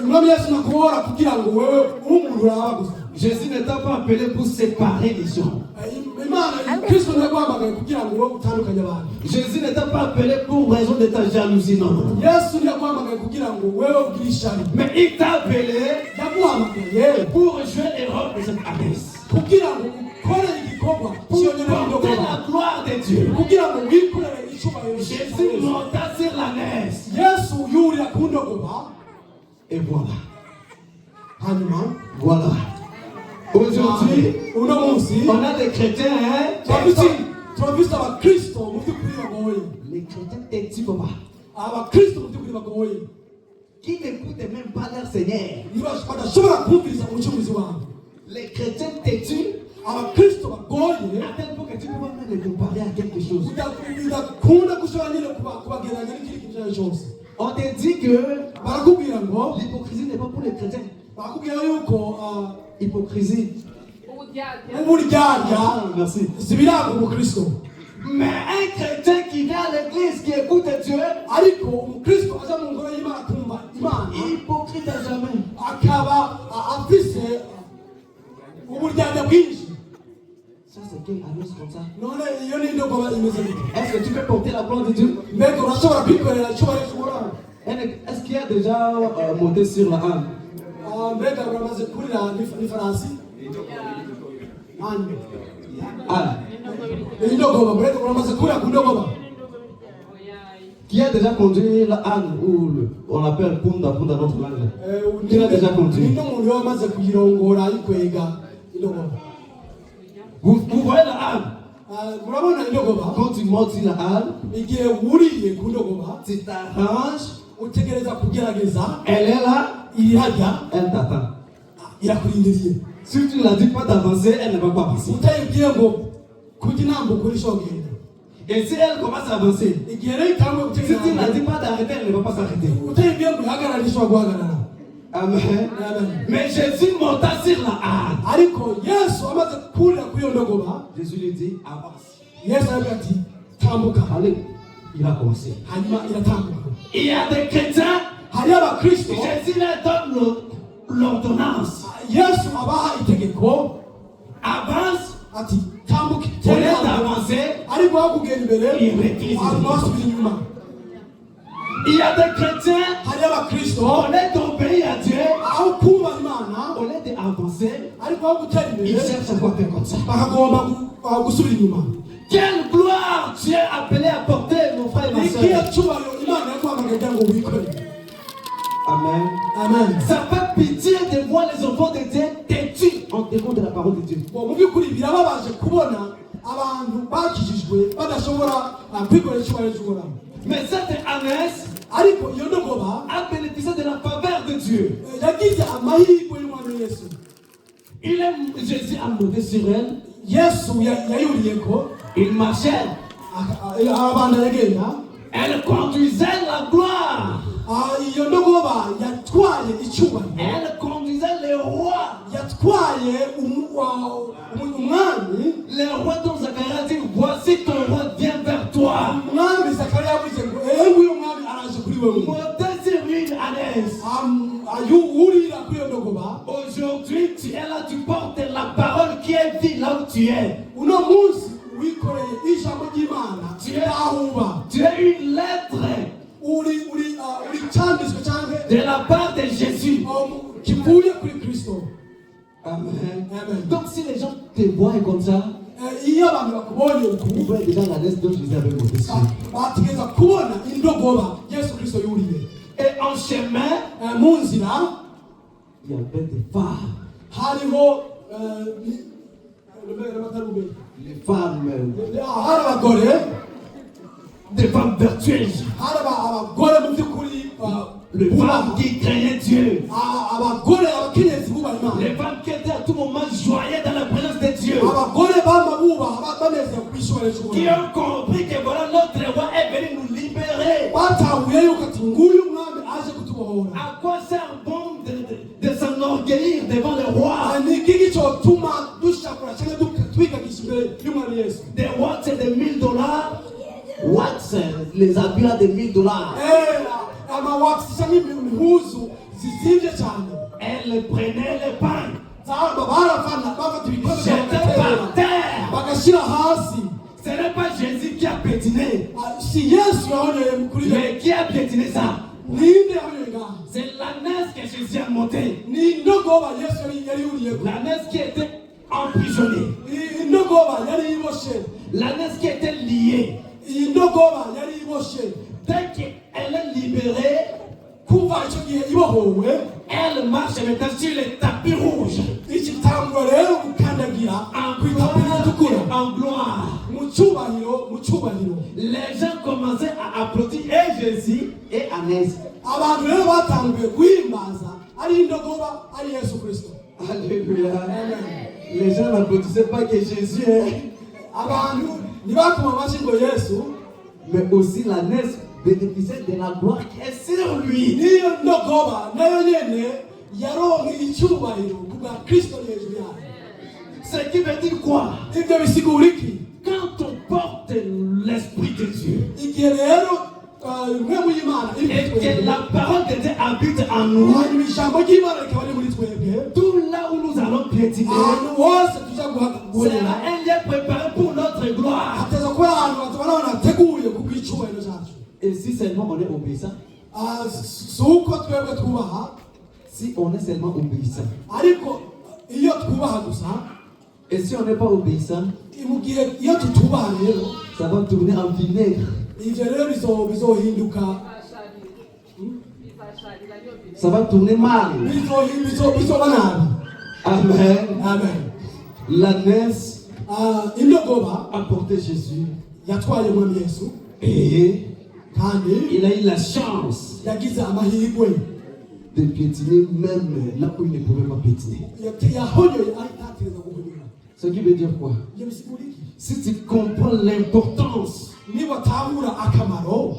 Speaker 2: Umwami Yesu nakubohora kugira ngo wewe umuntu uraba gusa.
Speaker 1: Jésus ne t'a pas appelé pour séparer les gens.
Speaker 2: Kristo ntiyaguhamagaye kugira ngo wowe utandukanye abantu.
Speaker 1: Jésus ne t'a pas appelé pour raison de ta jalousie, non, non.
Speaker 2: Yesu ntiyaguhamagaye kugira ngo wewe ugire ishyari.
Speaker 1: Mais il t'a appelé
Speaker 2: yaguhamagaye
Speaker 1: pour jouer les rôles de cette ânesse.
Speaker 2: kugira ngo ukore igikorwa cy'iyo nyana
Speaker 1: Porter
Speaker 2: y'indogobe.
Speaker 1: la gloire de Dieu.
Speaker 2: Kugira ngo wikorere icyubahiro
Speaker 1: Jésus monta sur l'ânesse.
Speaker 2: Yesu yurira ku ndogoba.
Speaker 1: Et voilà.
Speaker 2: Hanyuma
Speaker 1: Voilà. Aujourd'hui,
Speaker 2: uno munsi
Speaker 1: on a des chrétiens, hein?
Speaker 2: turabifite abakristo mu by'ukuri bagoye.
Speaker 1: Les chrétiens têtus, papa.
Speaker 2: Abakristo mu by'ukuri bagoye.
Speaker 1: Qui n'écoutent même pas leur Seigneur.
Speaker 2: badashobora kumviriza umucunguzi wabo.
Speaker 1: Les chrétiens têtus,
Speaker 2: Abakristo bagoye
Speaker 1: à tel point que tu peux même les comparer à quelque chose.
Speaker 2: bidakunda gushobora nyine kubagereranya n'ikindi kintu icyo ari cyo cyose.
Speaker 1: On te dit que
Speaker 2: Barakubwira ngo
Speaker 1: l'hypocrisie n'est pas pour les chrétiens.
Speaker 2: barakubwira yuko
Speaker 1: Hypocrisie.
Speaker 2: uburyarya
Speaker 1: Merci.
Speaker 2: si biranga umukristo.
Speaker 1: Mais un chrétien qui vient à l'église, qui écoute Dieu,
Speaker 2: Ariko umukristo aza mu ngoro y'Imana kumva Imana
Speaker 1: hypocrite à jamais.
Speaker 2: akaba afise uburyarya bwinshi.
Speaker 1: Ça, c'est quelle annonce comme ça?
Speaker 2: None iyo ni indogoba imeze gute?
Speaker 1: Est-ce que tu peux porter la gloire de Dieu?
Speaker 2: Mbega urashobora kwikorera icyubahiro cy'Imana?
Speaker 1: Est-ce qu'il y a déjà monté sur la âne?
Speaker 2: Mbega uramaze kurira n'ifarasi? Ane.
Speaker 1: Âne.
Speaker 2: Indogoba, mbega uramaze kurira ku ndogoba?
Speaker 1: Qui a déjà conduit la âne, ou on l'appelle Punda dans notre langue? Qui l'a déjà conduit?
Speaker 2: Ni n'umuntu wamaze kuyirongora ayikwega indogoba.
Speaker 1: Vous voyez la âne?
Speaker 2: Murabona indogoba?
Speaker 1: Quand tu montes sur la âne,
Speaker 2: Igihe wuriye ku ndogoba,
Speaker 1: tu t'arranges,
Speaker 2: utegereza kugerageza,
Speaker 1: elle est là,
Speaker 2: iri hajya,
Speaker 1: elle t'attend.
Speaker 2: irakurindiriye.
Speaker 1: Si tu ne la dis pas d'avancer, elle ne va pas avancer.
Speaker 2: Utayibwiye ngo kujya intambuko urishogenda.
Speaker 1: Et si elle commence à avancer,
Speaker 2: Igihe rero itangwe
Speaker 1: si tu ne la
Speaker 2: gutegereza,
Speaker 1: dis pas d'arrêter, elle ne va pas s'arrêter.
Speaker 2: utayibwiye ngo ihagarare ishobora guhagarara.
Speaker 1: Amen.
Speaker 2: Amen.
Speaker 1: Mais Jésus monta sur la âne.
Speaker 2: Ariko Yesu amaze kurira kuri iyo ndogoba,
Speaker 1: Jésus lui dit, avance.
Speaker 2: Yesu aravuga ati tambuka.
Speaker 1: Allez, il a commencé.
Speaker 2: Hanyuma iratambuka.
Speaker 1: Il y a des chrétiens,
Speaker 2: Hariyo abakristo
Speaker 1: Jésus leur donne l'ordonnance.
Speaker 2: Yesu abaha itegeko
Speaker 1: Avance,
Speaker 2: ati tambuka.
Speaker 1: au lieu d'avancer,
Speaker 2: Ariko aho kugenda imbere
Speaker 1: il recule.
Speaker 2: asubira inyuma.
Speaker 1: Il y a des chrétiens,
Speaker 2: Hariyo abakristo
Speaker 1: au lieu d'obéir à Dieu,
Speaker 2: aho kubaha Imana,
Speaker 1: au lieu d'avancer,
Speaker 2: ariko aho gutera
Speaker 1: ils
Speaker 2: imbere
Speaker 1: cherchent à quoi faire comme ça.
Speaker 2: bakagomba gusubira inyuma.
Speaker 1: Quelle gloire tu es appelé à porter, mon frère et ma
Speaker 2: Ikihe
Speaker 1: soeur.
Speaker 2: cyubahiro Imana yaguhamagaye kugira ngo wikorere.
Speaker 1: Amen.
Speaker 2: Amen.
Speaker 1: Ça fait pitié de voir les enfants de Dieu têtus. en dehors de la parole de Dieu.
Speaker 2: Bon, mu by'ukuri birababaje kubona abantu bakijijwe badashobora kwikorera icyubahiro cy'uhoraho.
Speaker 1: Mais cette ânesse
Speaker 2: Ariko iyo ndogoba
Speaker 1: a bénéficié de la faveur de Dieu.
Speaker 2: yagize amahirwe y'umwami Yesu.
Speaker 1: Jésus a monté sur elle.
Speaker 2: Yesu yayuriyeko
Speaker 1: Il marchait.
Speaker 2: abana yagenda.
Speaker 1: Elle conduisait la gloire.
Speaker 2: Iyo ndogoba yatwaye icyubahiro.
Speaker 1: Elle conduisait les rois.
Speaker 2: Yatwaye umwami.
Speaker 1: Les rois dont Zacharie a dit, voici ton roi vient vers toi.
Speaker 2: Umwami Zakariya yavuze ngo nguyu umwami araje kuri wewe.
Speaker 1: Monté sur une ânesse.
Speaker 2: Urira kuri iyo ndogoba.
Speaker 1: Aujourd'hui, tu es là, tu portes la parole qui est vie là où tu es.
Speaker 2: Uno munsi wikoreye ijambo ry'Imana.
Speaker 1: Tu es une lettre de la part de Jésus.
Speaker 2: kivuye kuri Kristo.
Speaker 1: Amen.
Speaker 2: Amen.
Speaker 1: Donc si les gens te voient comme ça,
Speaker 2: Iyo abantu bakubonye
Speaker 1: vous voyez déjà l'ânesse dont Jésus avait monté sur.
Speaker 2: bategeza kubona indogoba Yesu Kristo yuriye.
Speaker 1: Et en chemin,
Speaker 2: Mu nzira
Speaker 1: il y avait des femmes.
Speaker 2: hariho
Speaker 1: Les femmes,
Speaker 2: hari abagore,
Speaker 1: des femmes vertueuses.
Speaker 2: hari abagore mu by'ukuri
Speaker 1: Les femmes qui craignaient Dieu.
Speaker 2: abagore abakenyezi bubaha Imana.
Speaker 1: Les femmes qui étaient à tout moment joyeuses dans la présence de Dieu.
Speaker 2: Abagore bama bubaha banezera ku icyubahiro
Speaker 1: Qui
Speaker 2: cy'Uhoraho.
Speaker 1: ont compris que voilà notre roi est venu nous libérer.
Speaker 2: Batahuye yuko ati nguyu umwami aje kutubohora.
Speaker 1: À quoi sert bon de s'enorgueillir devant le roi?
Speaker 2: Ni iki cyotuma dushakura cyangwa twigagisha imbere y'umwami Yesu.
Speaker 1: Des watts c'est de $1000. Watts, les habits là de $1000.
Speaker 2: Amawakisi cyangwa impuzu zizimvye cyane.
Speaker 1: Elle prenait les pains,
Speaker 2: Barafana bafata ibikoresho
Speaker 1: jetaient par terre.
Speaker 2: bagashyira hasi.
Speaker 1: Ce n'est pas Jésus qui a piétiné,
Speaker 2: Si Yesu yahoneye kuri yo,
Speaker 1: mais qui a piétiné ça?
Speaker 2: ninde yahoneye ngaha?
Speaker 1: C'est l'ânesse que Jésus a montée.
Speaker 2: Ni indogoba Yesu yari yuriyeko.
Speaker 1: L'ânesse qui était emprisonnée.
Speaker 2: Indogoba yari iboshe.
Speaker 1: L'ânesse qui était liée.
Speaker 2: Indogoba yari iboshe.
Speaker 1: Dès qu'elle est libérée,
Speaker 2: Kuva icyo gihe ibohowe,
Speaker 1: elle marche maintenant sur les tapis rouges.
Speaker 2: igitangwa rero gukandagira ku itapi ritukura.
Speaker 1: En gloire.
Speaker 2: Mu cyubahiro.
Speaker 1: Les gens commençaient à applaudir et Jésus et Ânesse.
Speaker 2: Abantu rero batanguye guhimbaza ari indogoba ari Yesu Kristo.
Speaker 1: Alléluia. Les gens n'applaudissaient pas que Jésus est,
Speaker 2: Abantu ntibakoma amashyi ngo Yesu,
Speaker 1: mais aussi l'ânesse bénéficiait de la gloire qui est sur lui.
Speaker 2: niyo ndogoba nayo nyene yaronka icyubahiro kubwa Kristo hejuru yayo.
Speaker 1: Ce qui veut dire quoi?
Speaker 2: Ibyo bisigura iki?
Speaker 1: Quand on porte l'Esprit de Dieu
Speaker 2: Igihe rero impwemu y'Imana iri
Speaker 1: et
Speaker 2: muri
Speaker 1: que
Speaker 2: twebwe,
Speaker 1: la parole de Dieu habite en nous,
Speaker 2: hanyuma ijambo ry'Imana rikaba riri muri twebwe,
Speaker 1: tout là où nous allons piétiner
Speaker 2: ahantu hose tuja
Speaker 1: sera
Speaker 2: guhagarara
Speaker 1: un lieu préparé pour notre gloire.
Speaker 2: hateza kuba ahantu batubona hateguye kubw'icyubahiro cyacu.
Speaker 1: Et si seulement on est obéissant,
Speaker 2: Si uko twebwe twubaha,
Speaker 1: si on est seulement obéissant,
Speaker 2: ariko iyo twubaha gusa,
Speaker 1: et si on n'est pas obéissant,
Speaker 2: mu gihe iyo tutubaha rero,
Speaker 1: ça va tourner en vinaigre.
Speaker 2: ivyo rero bizohinduka,
Speaker 1: Ça va tourner mal.
Speaker 2: bizoba nabi.
Speaker 1: Amen.
Speaker 2: Amen.
Speaker 1: L'ânesse
Speaker 2: Indogoba
Speaker 1: a porté Jésus
Speaker 2: yatwaye umwami Yesu
Speaker 1: et
Speaker 2: kandi
Speaker 1: il a eu la chance
Speaker 2: yagize amahirwe
Speaker 1: de piétiner même là où il ne pouvait pas piétiner.
Speaker 2: yahonyoye ahitatireza guhunyura.
Speaker 1: Ce qui veut dire quoi?
Speaker 2: Ibyo bisigura iki?
Speaker 1: Si tu comprends l'importance
Speaker 2: Niba tahura akamaro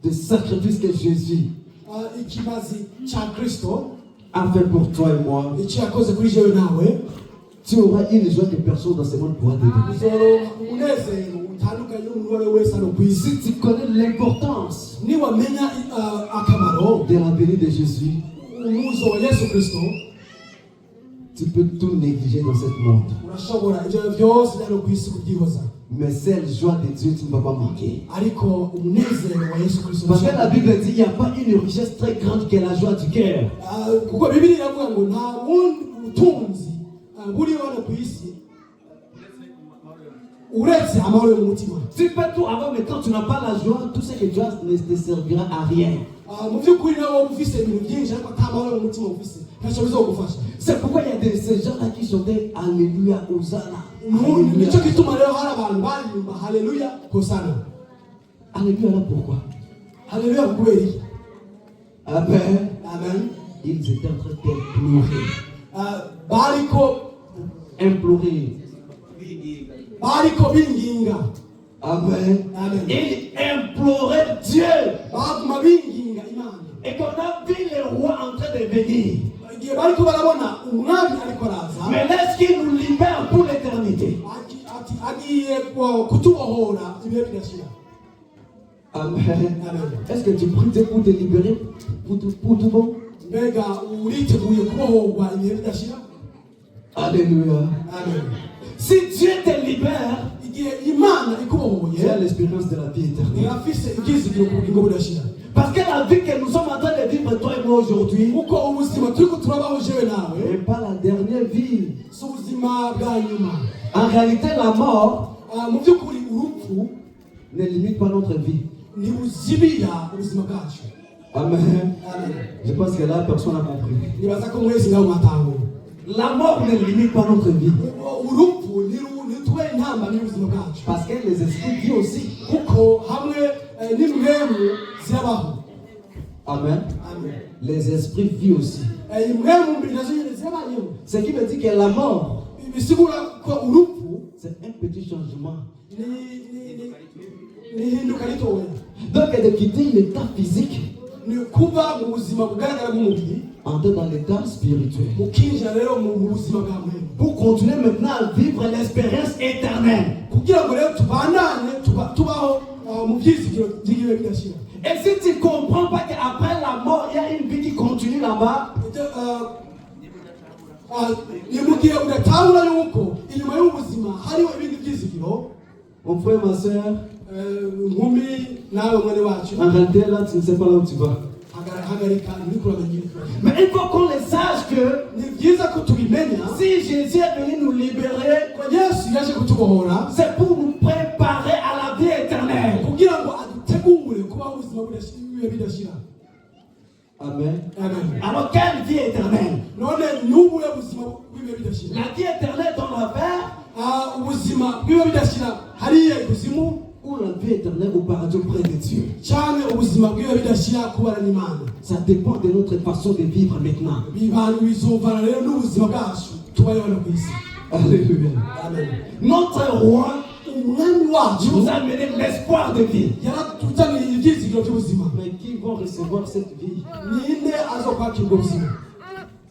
Speaker 1: du sacrifice que Jésus
Speaker 2: ikibazi cya Kristo
Speaker 1: a fait pour toi et moi,
Speaker 2: icyo yakoze kuri jewe nawe,
Speaker 1: tu auras une joie que personne dans ce monde pourra te donner.
Speaker 2: uzoronka umunezero utandukanye n'umuntu uwo ari we wese hano ku isi.
Speaker 1: Si tu connais l'importance
Speaker 2: Niwamenya akamaro
Speaker 1: de la venue de Jésus,
Speaker 2: umuzo wa Yesu Kristo,
Speaker 1: tu peux tout négliger dans ce monde.
Speaker 2: urashobora ibyo byose hano ku isi kubyihoza,
Speaker 1: Mais cette joie de Dieu, tu ne vas pas manquer.
Speaker 2: ariko umunezero wa Yesu Kristo,
Speaker 1: Parce que la Bible dit qu'il n'y a pas une richesse très grande que la joie du cœur.
Speaker 2: kuko Bibiliya iravuga ngo nta bundi butunzi buriho hano ku isi uretse amahoro yo mu mutima.
Speaker 1: Tu peux tout avoir, mais quand tu n'as pas la joie, tout ce que tu as ne te servira à rien.
Speaker 2: Mu by'ukuri nawe ufise ibintu byinshi ariko ata mahoro yo mu mutima ufise ntacyo bizogufasha.
Speaker 1: C'est pourquoi il y a ces gens-là qui chantaient Alléluia, Hosanna.
Speaker 2: Nicyo gituma rero hari abantu baririmba haleluya hosana.
Speaker 1: Alléluia là pourquoi?
Speaker 2: Haleluya kubera iki?
Speaker 1: Amen.
Speaker 2: Amen.
Speaker 1: Ils étaient en train d'implorer.
Speaker 2: Bariko binginga.
Speaker 1: Amen.
Speaker 2: Amen.
Speaker 1: Ils imploraient Dieu.
Speaker 2: Baguma binginga Imana.
Speaker 1: Et qu'on a vu le roi en train de venir.
Speaker 2: Igihe bariko barabona umwami ariko araza.
Speaker 1: Mais laisse-qu'il nous libère pour l'éternité.
Speaker 2: Agiye kutubohora ibihe bidashira.
Speaker 1: Amen.
Speaker 2: Amen.
Speaker 1: Est-ce que tu pries Dieu pour te libérer pour tout bon?
Speaker 2: Mbega uriteguye kubohorwa ibihe bidashira?
Speaker 1: Alléluia.
Speaker 2: Amen.
Speaker 1: Si Dieu te libère,
Speaker 2: Igihe Imana ikubohoye,
Speaker 1: tu as l'espérance de la vie éternelle.
Speaker 2: irafise ibyizigiro ku bugingo budashira.
Speaker 1: Parce que la vie que nous sommes en train de vivre, toi et moi aujourd'hui,
Speaker 2: Kuko ubuzima turiko turabaho jewe nawe,
Speaker 1: n'est pas la dernière vie.
Speaker 2: si ubuzima bwa nyuma.
Speaker 1: En réalité, la mort
Speaker 2: Mu by'ukuri urupfu
Speaker 1: ne limite pas notre vie.
Speaker 2: ntibuzibira ubuzima bwacu.
Speaker 1: Amen.
Speaker 2: Amen.
Speaker 1: Je pense que là, personne n'a compris.
Speaker 2: Nibaza ko mwese ngaho mwatahura.
Speaker 1: La mort ne limite pas notre vie.
Speaker 2: Urupfu ntitubere intambara y'ubuzima bwacu.
Speaker 1: Parce que les esprits vivent aussi.
Speaker 2: Kuko hamwe n'imwemu zirabaho.
Speaker 1: Amen.
Speaker 2: Amen.
Speaker 1: Les esprits vivent aussi.
Speaker 2: Imwemu mbiri nazo nyine zirabayeho.
Speaker 1: Ce qui veut dire que la mort,
Speaker 2: Bisigura ko urupfu
Speaker 1: c'est un petit changement.
Speaker 2: ni hinduka ritoya.
Speaker 1: Donc, de quitter l'état physique,
Speaker 2: Ni kuva mu buzima bugaragara bw'umubiri
Speaker 1: entrer dans l'état spirituel.
Speaker 2: mukinjira rero mu buzima bwa mwemu.
Speaker 1: Pour continuer maintenant à vivre l'expérience éternelle.
Speaker 2: Kugira ngo rero tubandane tubaho mu byizigiro by'igihe bidashira.
Speaker 1: Et si tu ne comprends pas qu'après la mort, il y a une vie qui continue là-bas,
Speaker 2: ni mu gihe udatahura yuko inyuma y'ubuzima hariho ibindi byizigiro.
Speaker 1: mon frère, ma soeur,
Speaker 2: Nkumi nawe mwene wacu
Speaker 1: en réalité là, tu ne sais pas là où tu vas.
Speaker 2: hagarika ntibikuramenya.
Speaker 1: Mais il faut qu'on le sache que
Speaker 2: Ni byiza ko tubimenya
Speaker 1: si Jésus est venu nous libérer,
Speaker 2: ko Yesu yaje kutubohora
Speaker 1: c'est pour nous préparer à la vie éternelle.
Speaker 2: kugira ngo adutegure kubaho ubuzima bidashira.
Speaker 1: Amen.
Speaker 2: Amen.
Speaker 1: Alors, quelle vie éternelle?
Speaker 2: None n'ubuhe buzima bw'ibihe bidashira?
Speaker 1: La vie éternelle dans l'enfer
Speaker 2: Ubuzima bw'ibihe bidashira hariya ikuzimu,
Speaker 1: ou la vie éternelle au paradis auprès de Dieu?
Speaker 2: cyane ubuzima bw'ibihe bidashira kubana n'Imana.
Speaker 1: Ça dépend de notre façon de vivre maintenant.
Speaker 2: Bibantu bizovana rero n'ubuzima bwacu tubayeho hano ku isi.
Speaker 1: Alléluia.
Speaker 2: Amen.
Speaker 1: Notre roi
Speaker 2: Umwami wacu
Speaker 1: nous a donné l'espoir de vie.
Speaker 2: yaratuzaniye ibyizigiro by'ubuzima.
Speaker 1: Mais qui vont recevoir cette vie?
Speaker 2: Ninde azokwakira ubwo buzima?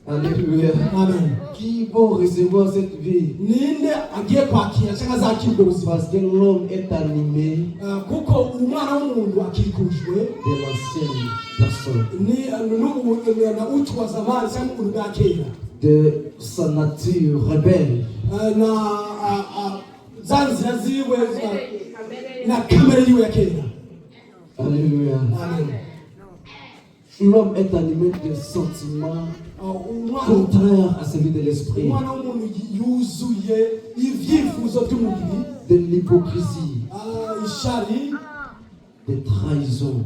Speaker 1: Alléluia.
Speaker 2: Amen.
Speaker 1: Qui vont recevoir cette vie?
Speaker 2: Ninde agiye kwakira cyangwa azakira ubwo buzima?
Speaker 1: Parce que l'homme est animé
Speaker 2: Kuko umwana w'umuntu akikujwe
Speaker 1: de l'ancienne personne,
Speaker 2: na utu wa zamani cyangwa umuntu bwa kera,
Speaker 1: de sa nature rebelle.
Speaker 2: na za nzira ziwe na kamere yiwe ya kera.
Speaker 1: Alléluia.
Speaker 2: Amen.
Speaker 1: L'homme est animé de sentiments contraires à celui de l'esprit,
Speaker 2: Umwana w'umuntu yuzuye ibyifuzo by'umubiri,
Speaker 1: de l'hypocrisie,
Speaker 2: ishari,
Speaker 1: de trahison.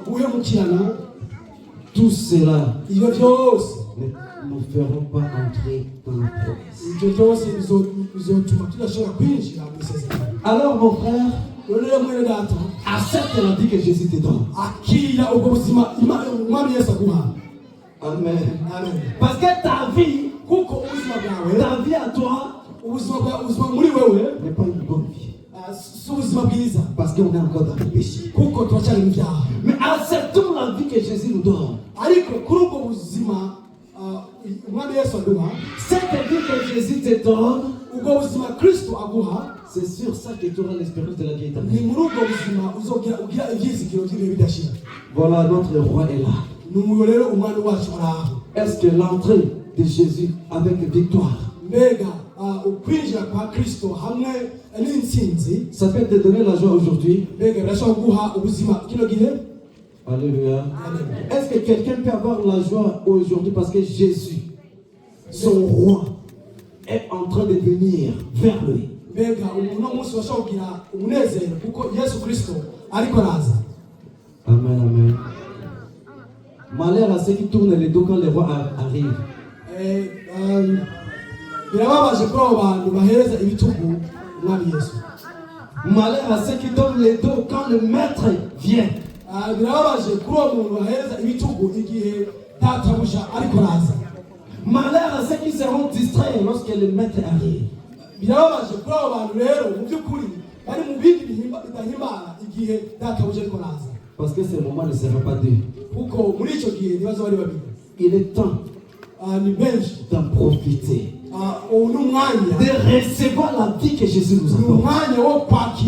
Speaker 2: guhemukirana.
Speaker 1: Tout cela
Speaker 2: Ibyo byose
Speaker 1: ne nous feront pas entrer dans la promesse.
Speaker 2: ibyo byose bizotuma tudashobora kwinjira mu isezerano.
Speaker 1: Alors mon frère,
Speaker 2: None rero mwene data,
Speaker 1: accepte la vie que Jésus te donne.
Speaker 2: akira ubwo buzima umwami Yesu aguha.
Speaker 1: Amen.
Speaker 2: Amen.
Speaker 1: Parce que ta vie,
Speaker 2: Kuko ubuzima bwawe,
Speaker 1: ta vie à toi,
Speaker 2: ubuzima muri wewe
Speaker 1: n'est pas une bonne vie.
Speaker 2: si ubuzima bwiza,
Speaker 1: Parce qu'on est encore dans le péché.
Speaker 2: kuko turacyari mu byaha.
Speaker 1: Mais acceptons la vie que Jésus nous donne.
Speaker 2: Ariko kuri ubwo buzima umwami Yesu aguha,
Speaker 1: Cette vie que Jésus te donne,
Speaker 2: ubwo buzima Kristo aguha,
Speaker 1: c'est sur ça que tu auras l'espérance de la vie
Speaker 2: ni
Speaker 1: éternelle.
Speaker 2: muri ubwo buzima ugira ibyizigiro by'ibihe bidashira.
Speaker 1: Voilà, notre roi est là.
Speaker 2: Ni uyu rero umwami wacu ari aho.
Speaker 1: Est-ce que l'entrée de Jésus avec victoire,
Speaker 2: Mbega ukwinjira kwa Kristo hamwe n'intsinzi,
Speaker 1: ça peut te donner la joie aujourd'hui?
Speaker 2: mbega birashobora kuguha ubuzima kino gihe?
Speaker 1: Alléluia.
Speaker 2: Amen.
Speaker 1: Est-ce que quelqu'un peut avoir la joie aujourd'hui parce que Jésus, son roi, est en train de venir vers lui?
Speaker 2: mbega uno munsi bashobora kugira umunezero kuko Yesu Kristo ariko araza.
Speaker 1: Amen, amen. Malheur à ceux qui tournent les dos quand les rois arrivent.
Speaker 2: Birababaje ko abo bantu bahereza ibitugu umwami Yesu.
Speaker 1: Malheur à ceux qui tournent les dos quand le maître vient.
Speaker 2: Birababaje kuri uwo muntu bahereza ibitugu igihe databuja ariko araza.
Speaker 1: Malheur à ceux qui seront distraits lorsque le maître arrive.
Speaker 2: Birababaje kuri abo bantu rero mu by'ukuri bari mu bindi bidahimbara igihe databuja ariko araza.
Speaker 1: Parce que ce moment ne sera pas deux.
Speaker 2: Kuko muri icyo gihe nibazo bari babiri.
Speaker 1: Il est temps d'en profiter. De recevoir la vie que Jésus nous apporte.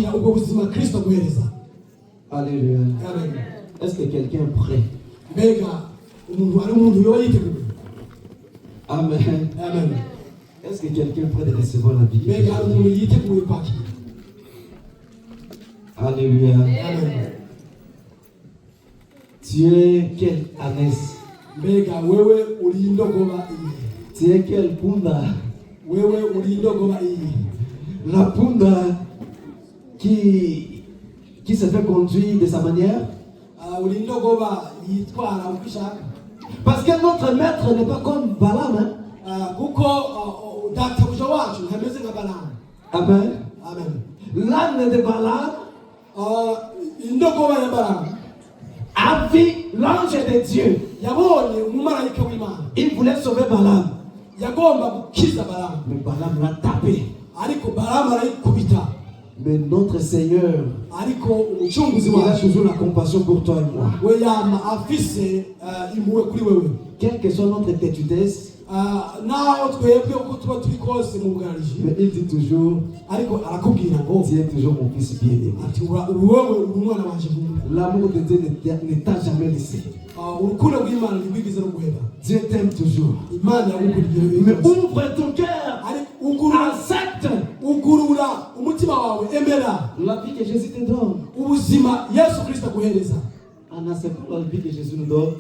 Speaker 1: Alléluia. Est-ce que quelqu'un est prêt? Amen. Est-ce que quelqu'un est prêt de recevoir la vie que Jésus nous apporte? Alléluia. Tu es quelle ânesse? Tu es quelle punda? La punda qui se fait conduire de sa manière. Parce que notre maître n'est pas comme Balaam. Amen. L'âne de Balaam a vu l'ange de Dieu. Il voulait sauver Balaam. Mais Balaam l'a tapé. Mais notre Seigneur, il a toujours la compassion pour toi et moi. Quelle que soit notre têtudesse, mais il dit toujours, tu es toujours mon fils bien-aimé. L'amour de Dieu ne t'a jamais laissé. Dieu t'aime toujours. Mais ouvre ton cœur. Accepte la vie que Jésus te donne. En acceptant la vie que Jésus nous donne,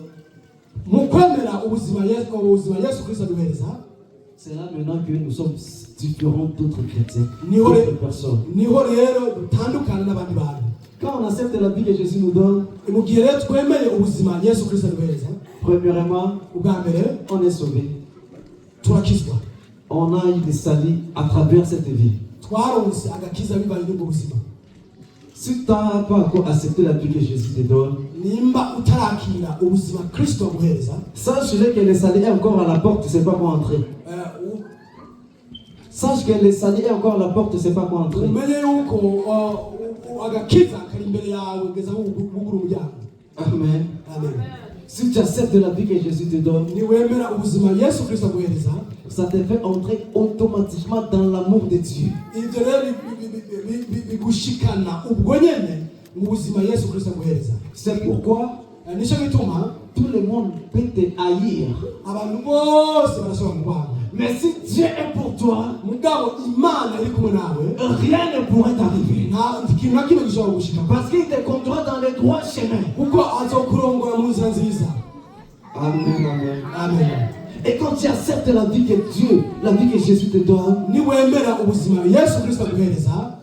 Speaker 1: c'est là maintenant que nous sommes différents d'autres chrétiens, d'autres personnes. Quand on accepte la vie que Jésus nous donne, premièrement, on est sauvé. On a eu des saluts à travers cette vie. Si tu n'as pas encore accepté la vie que Jésus te donne, sache que le salut est encore à la porte, tu ne sais pas quoi entrer. Sache que le salut est encore à la porte, tu ne sais pas quoi entrer. Amen. Si tu acceptes la vie que Jésus te donne, ça te fait entrer automatiquement dans l'amour de Dieu. C'est pourquoi tout le monde peut te haïr. Mais si Dieu est pour toi, rien ne pourrait t'arriver. Parce qu'il te conduira dans les droits chemins. Amen. Et quand tu acceptes la vie que Dieu, la vie que Jésus te donne,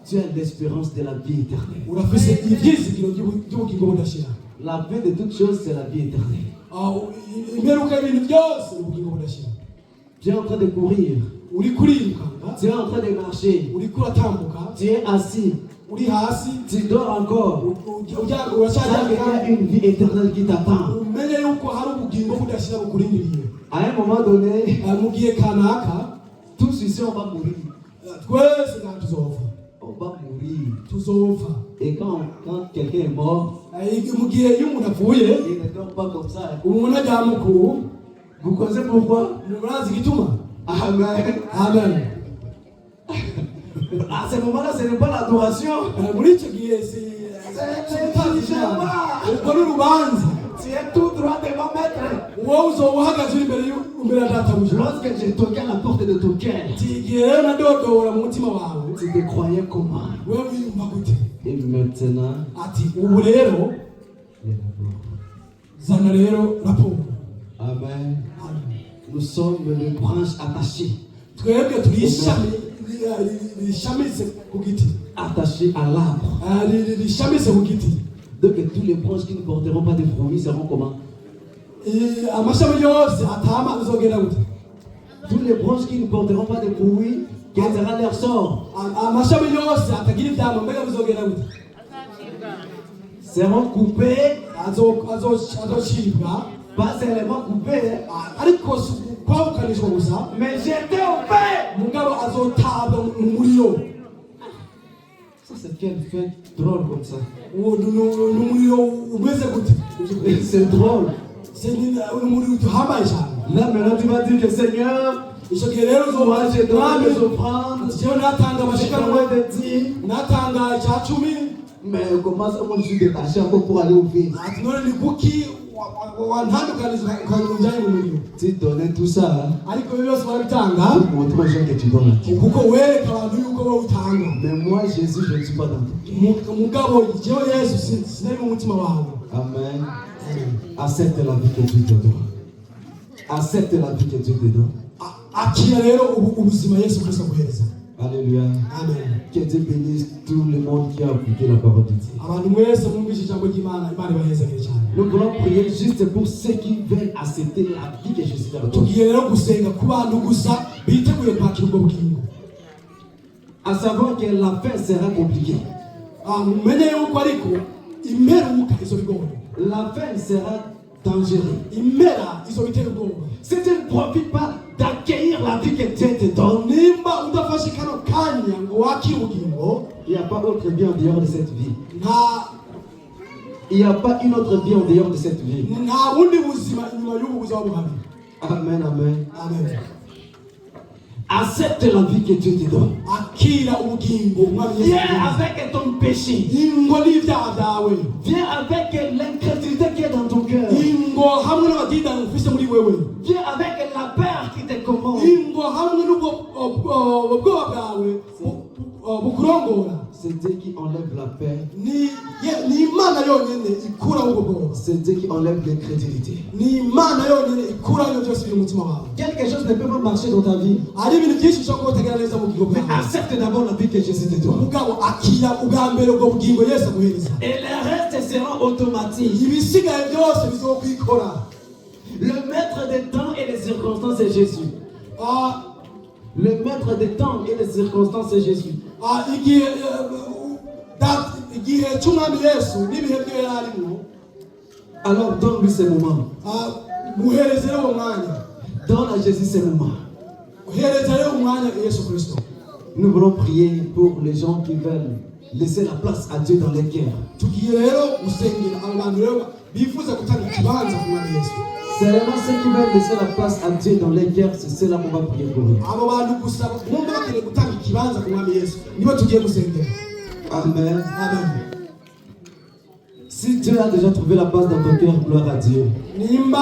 Speaker 1: tu as l'espérance de la vie éternelle. La fin de toutes choses, c'est la vie éternelle. Tu es en train de courir. Tu es en train de marcher. Tu es assis. Tu dors encore. Tu as une vie éternelle qui t'attend. À un moment donné, tous ici on va mourir. On va mourir. Et quand quelqu'un est mort, il ne dort pas comme ça. Vous connaissez pourquoi? Amen. À ce moment-là, ce n'est pas l'adoration. Tu es tout droit devant maître. Lorsque j'ai toqué à la porte de ton cœur, tu te croyais comment? Et maintenant, Amen. Nous sommes les branches attachées.
Speaker 2: rishamitse ku giti
Speaker 1: attaché à l'arbre.
Speaker 2: rishamitse ku giti.
Speaker 1: Donc tous les branches qui ne porteront pas de fruits seront comment?
Speaker 2: Amashami yose atama bizogenda gute?
Speaker 1: Toutes les branches qui ne porteront pas de fruits, quel sera leur sort?
Speaker 2: Amashami yose atagira ivyamwa mbega bizogenda gute?
Speaker 1: Seront coupés,
Speaker 2: azocibwa,
Speaker 1: pas seulement coupés,
Speaker 2: ariko kwabukanishwa gusa,
Speaker 1: mais jetés au feu.
Speaker 2: mugabo azotabwa mu muriro.
Speaker 1: Ça c'est quelle fête drôle comme ça.
Speaker 2: N'umuriro umeze gute?
Speaker 1: C'est drôle.
Speaker 2: Umuriro uhambaye cyane.
Speaker 1: Là maintenant tu vas dire que Seigneur,
Speaker 2: Ico gihe rero
Speaker 1: moi j'ai donné des
Speaker 2: uzoba
Speaker 1: offrandes,
Speaker 2: jewe natanga
Speaker 1: j'ai
Speaker 2: amashikanwa,
Speaker 1: donné des dîmes,
Speaker 2: natanga icya cumi,
Speaker 1: mais comment ça moi je suis détaché encore pour aller au feu?
Speaker 2: ati none ni kuki wantandukaniza ukanjyanye mu muriro?
Speaker 1: Tu donnais tout ça hein,
Speaker 2: Ariko ibyo byose barabitanga
Speaker 1: pour montrer aux gens que tu donnes à Dieu.
Speaker 2: kuko wereka abantu yuko wowe utanga.
Speaker 1: Mais moi Jésus, je ne suis pas dans ton cœur.
Speaker 2: Mugabo jewe Yesu sinari mu mutima wawe.
Speaker 1: Amen. Accepte la vie que Dieu te donne. Accepte la vie que Dieu te donne.
Speaker 2: Akira rero ubuzima Yesu Kristo aguhereza.
Speaker 1: Alléluia.
Speaker 2: Amen.
Speaker 1: Que Dieu bénisse tout le monde qui a écouté la parole de Dieu.
Speaker 2: Abantu mwese mwumvise ijambo ry'Imana, Imana ibahezagire cyane.
Speaker 1: Nous voulons prier juste pour ceux qui veulent accepter la vie que Jésus leur donne.
Speaker 2: Tugiye rero gusenga ku bantu gusa biteguye kwakira ubwo bugingo.
Speaker 1: À savoir que la fin sera compliquée.
Speaker 2: Mumenye yuko ariko imperuka izo bigora.
Speaker 1: La fin sera dangereuse.
Speaker 2: Impera izo bitera ubwoba.
Speaker 1: Si tu ne profites pas d'accueillir la vie que Dieu te donne,
Speaker 2: Nimba udafashe kano kanya ngo wakire ubugingo,
Speaker 1: il n'y a pas autre vie en dehors de cette vie.
Speaker 2: nta
Speaker 1: Il n'y a pas une autre vie en dehors de cette vie.
Speaker 2: bundi buzima inyuma y'ubu buzaba buhari.
Speaker 1: Amen, amen.
Speaker 2: Amen.
Speaker 1: Accepte la vie que Dieu te donne.
Speaker 2: Akira ubugingo umwami Yesu.
Speaker 1: Viens avec ton péché.
Speaker 2: Ingo n'ibyaha byawe.
Speaker 1: Viens avec l'incrédulité qui est dans ton cœur.
Speaker 2: Ingo hamwe n'abadidani ufise muri wewe.
Speaker 1: Viens avec la peur qui te commande.
Speaker 2: Ingo hamwe n'ubwoba bwawe bukurongora.
Speaker 1: C'est Dieu qui enlève la peur.
Speaker 2: Ni Imana yonyene ikura ubwo bwoba.
Speaker 1: C'est Dieu qui enlève l'incrédulité.
Speaker 2: Ni Imana yonyene ikura ibyo byose biri mu mutima wawe.
Speaker 1: Quelque chose ne peut pas marcher dans ta vie.
Speaker 2: Hari ibintu byinshi ushobora kuba utagira neza mu bugingo
Speaker 1: Mais
Speaker 2: bwawe.
Speaker 1: accepte d'abord la vie que Jésus te donne.
Speaker 2: Mugabo akira ubwa mbere ubwo bugingo Yesu aguhereza.
Speaker 1: Et le reste sera automatique.
Speaker 2: Ibisigaye byose bizokwikora.
Speaker 1: Le maître des temps et des circonstances est Jésus. Le maître des temps et des circonstances c'est Jésus.
Speaker 2: Igihe cy'umwami Yesu n'ibihe byo yari arimo,
Speaker 1: Alors donne-lui ces moments.
Speaker 2: muhereze rero uwo mwanya.
Speaker 1: Donne à Jésus ces moments.
Speaker 2: Uhereze rero umwanya Yesu Kristo.
Speaker 1: Nous voulons prier pour les gens qui veulent laisser la place à Dieu dans les cœurs.
Speaker 2: Tugiye rero gusengera abo bantu rero bifuza gutanga ikibanza ku mwami Yesu.
Speaker 1: Seulement ceux qui veulent laisser la place à Dieu dans les cœurs, c'est cela qu'on va prier pour eux.
Speaker 2: Abo bantu gusa bumva bakeneye gutanga ikibanza ku mwami Yesu nibo tugiye gusengera.
Speaker 1: Amen.
Speaker 2: Amen.
Speaker 1: Si Dieu a déjà trouvé la place dans ton cœur, gloire à Dieu.
Speaker 2: Nimba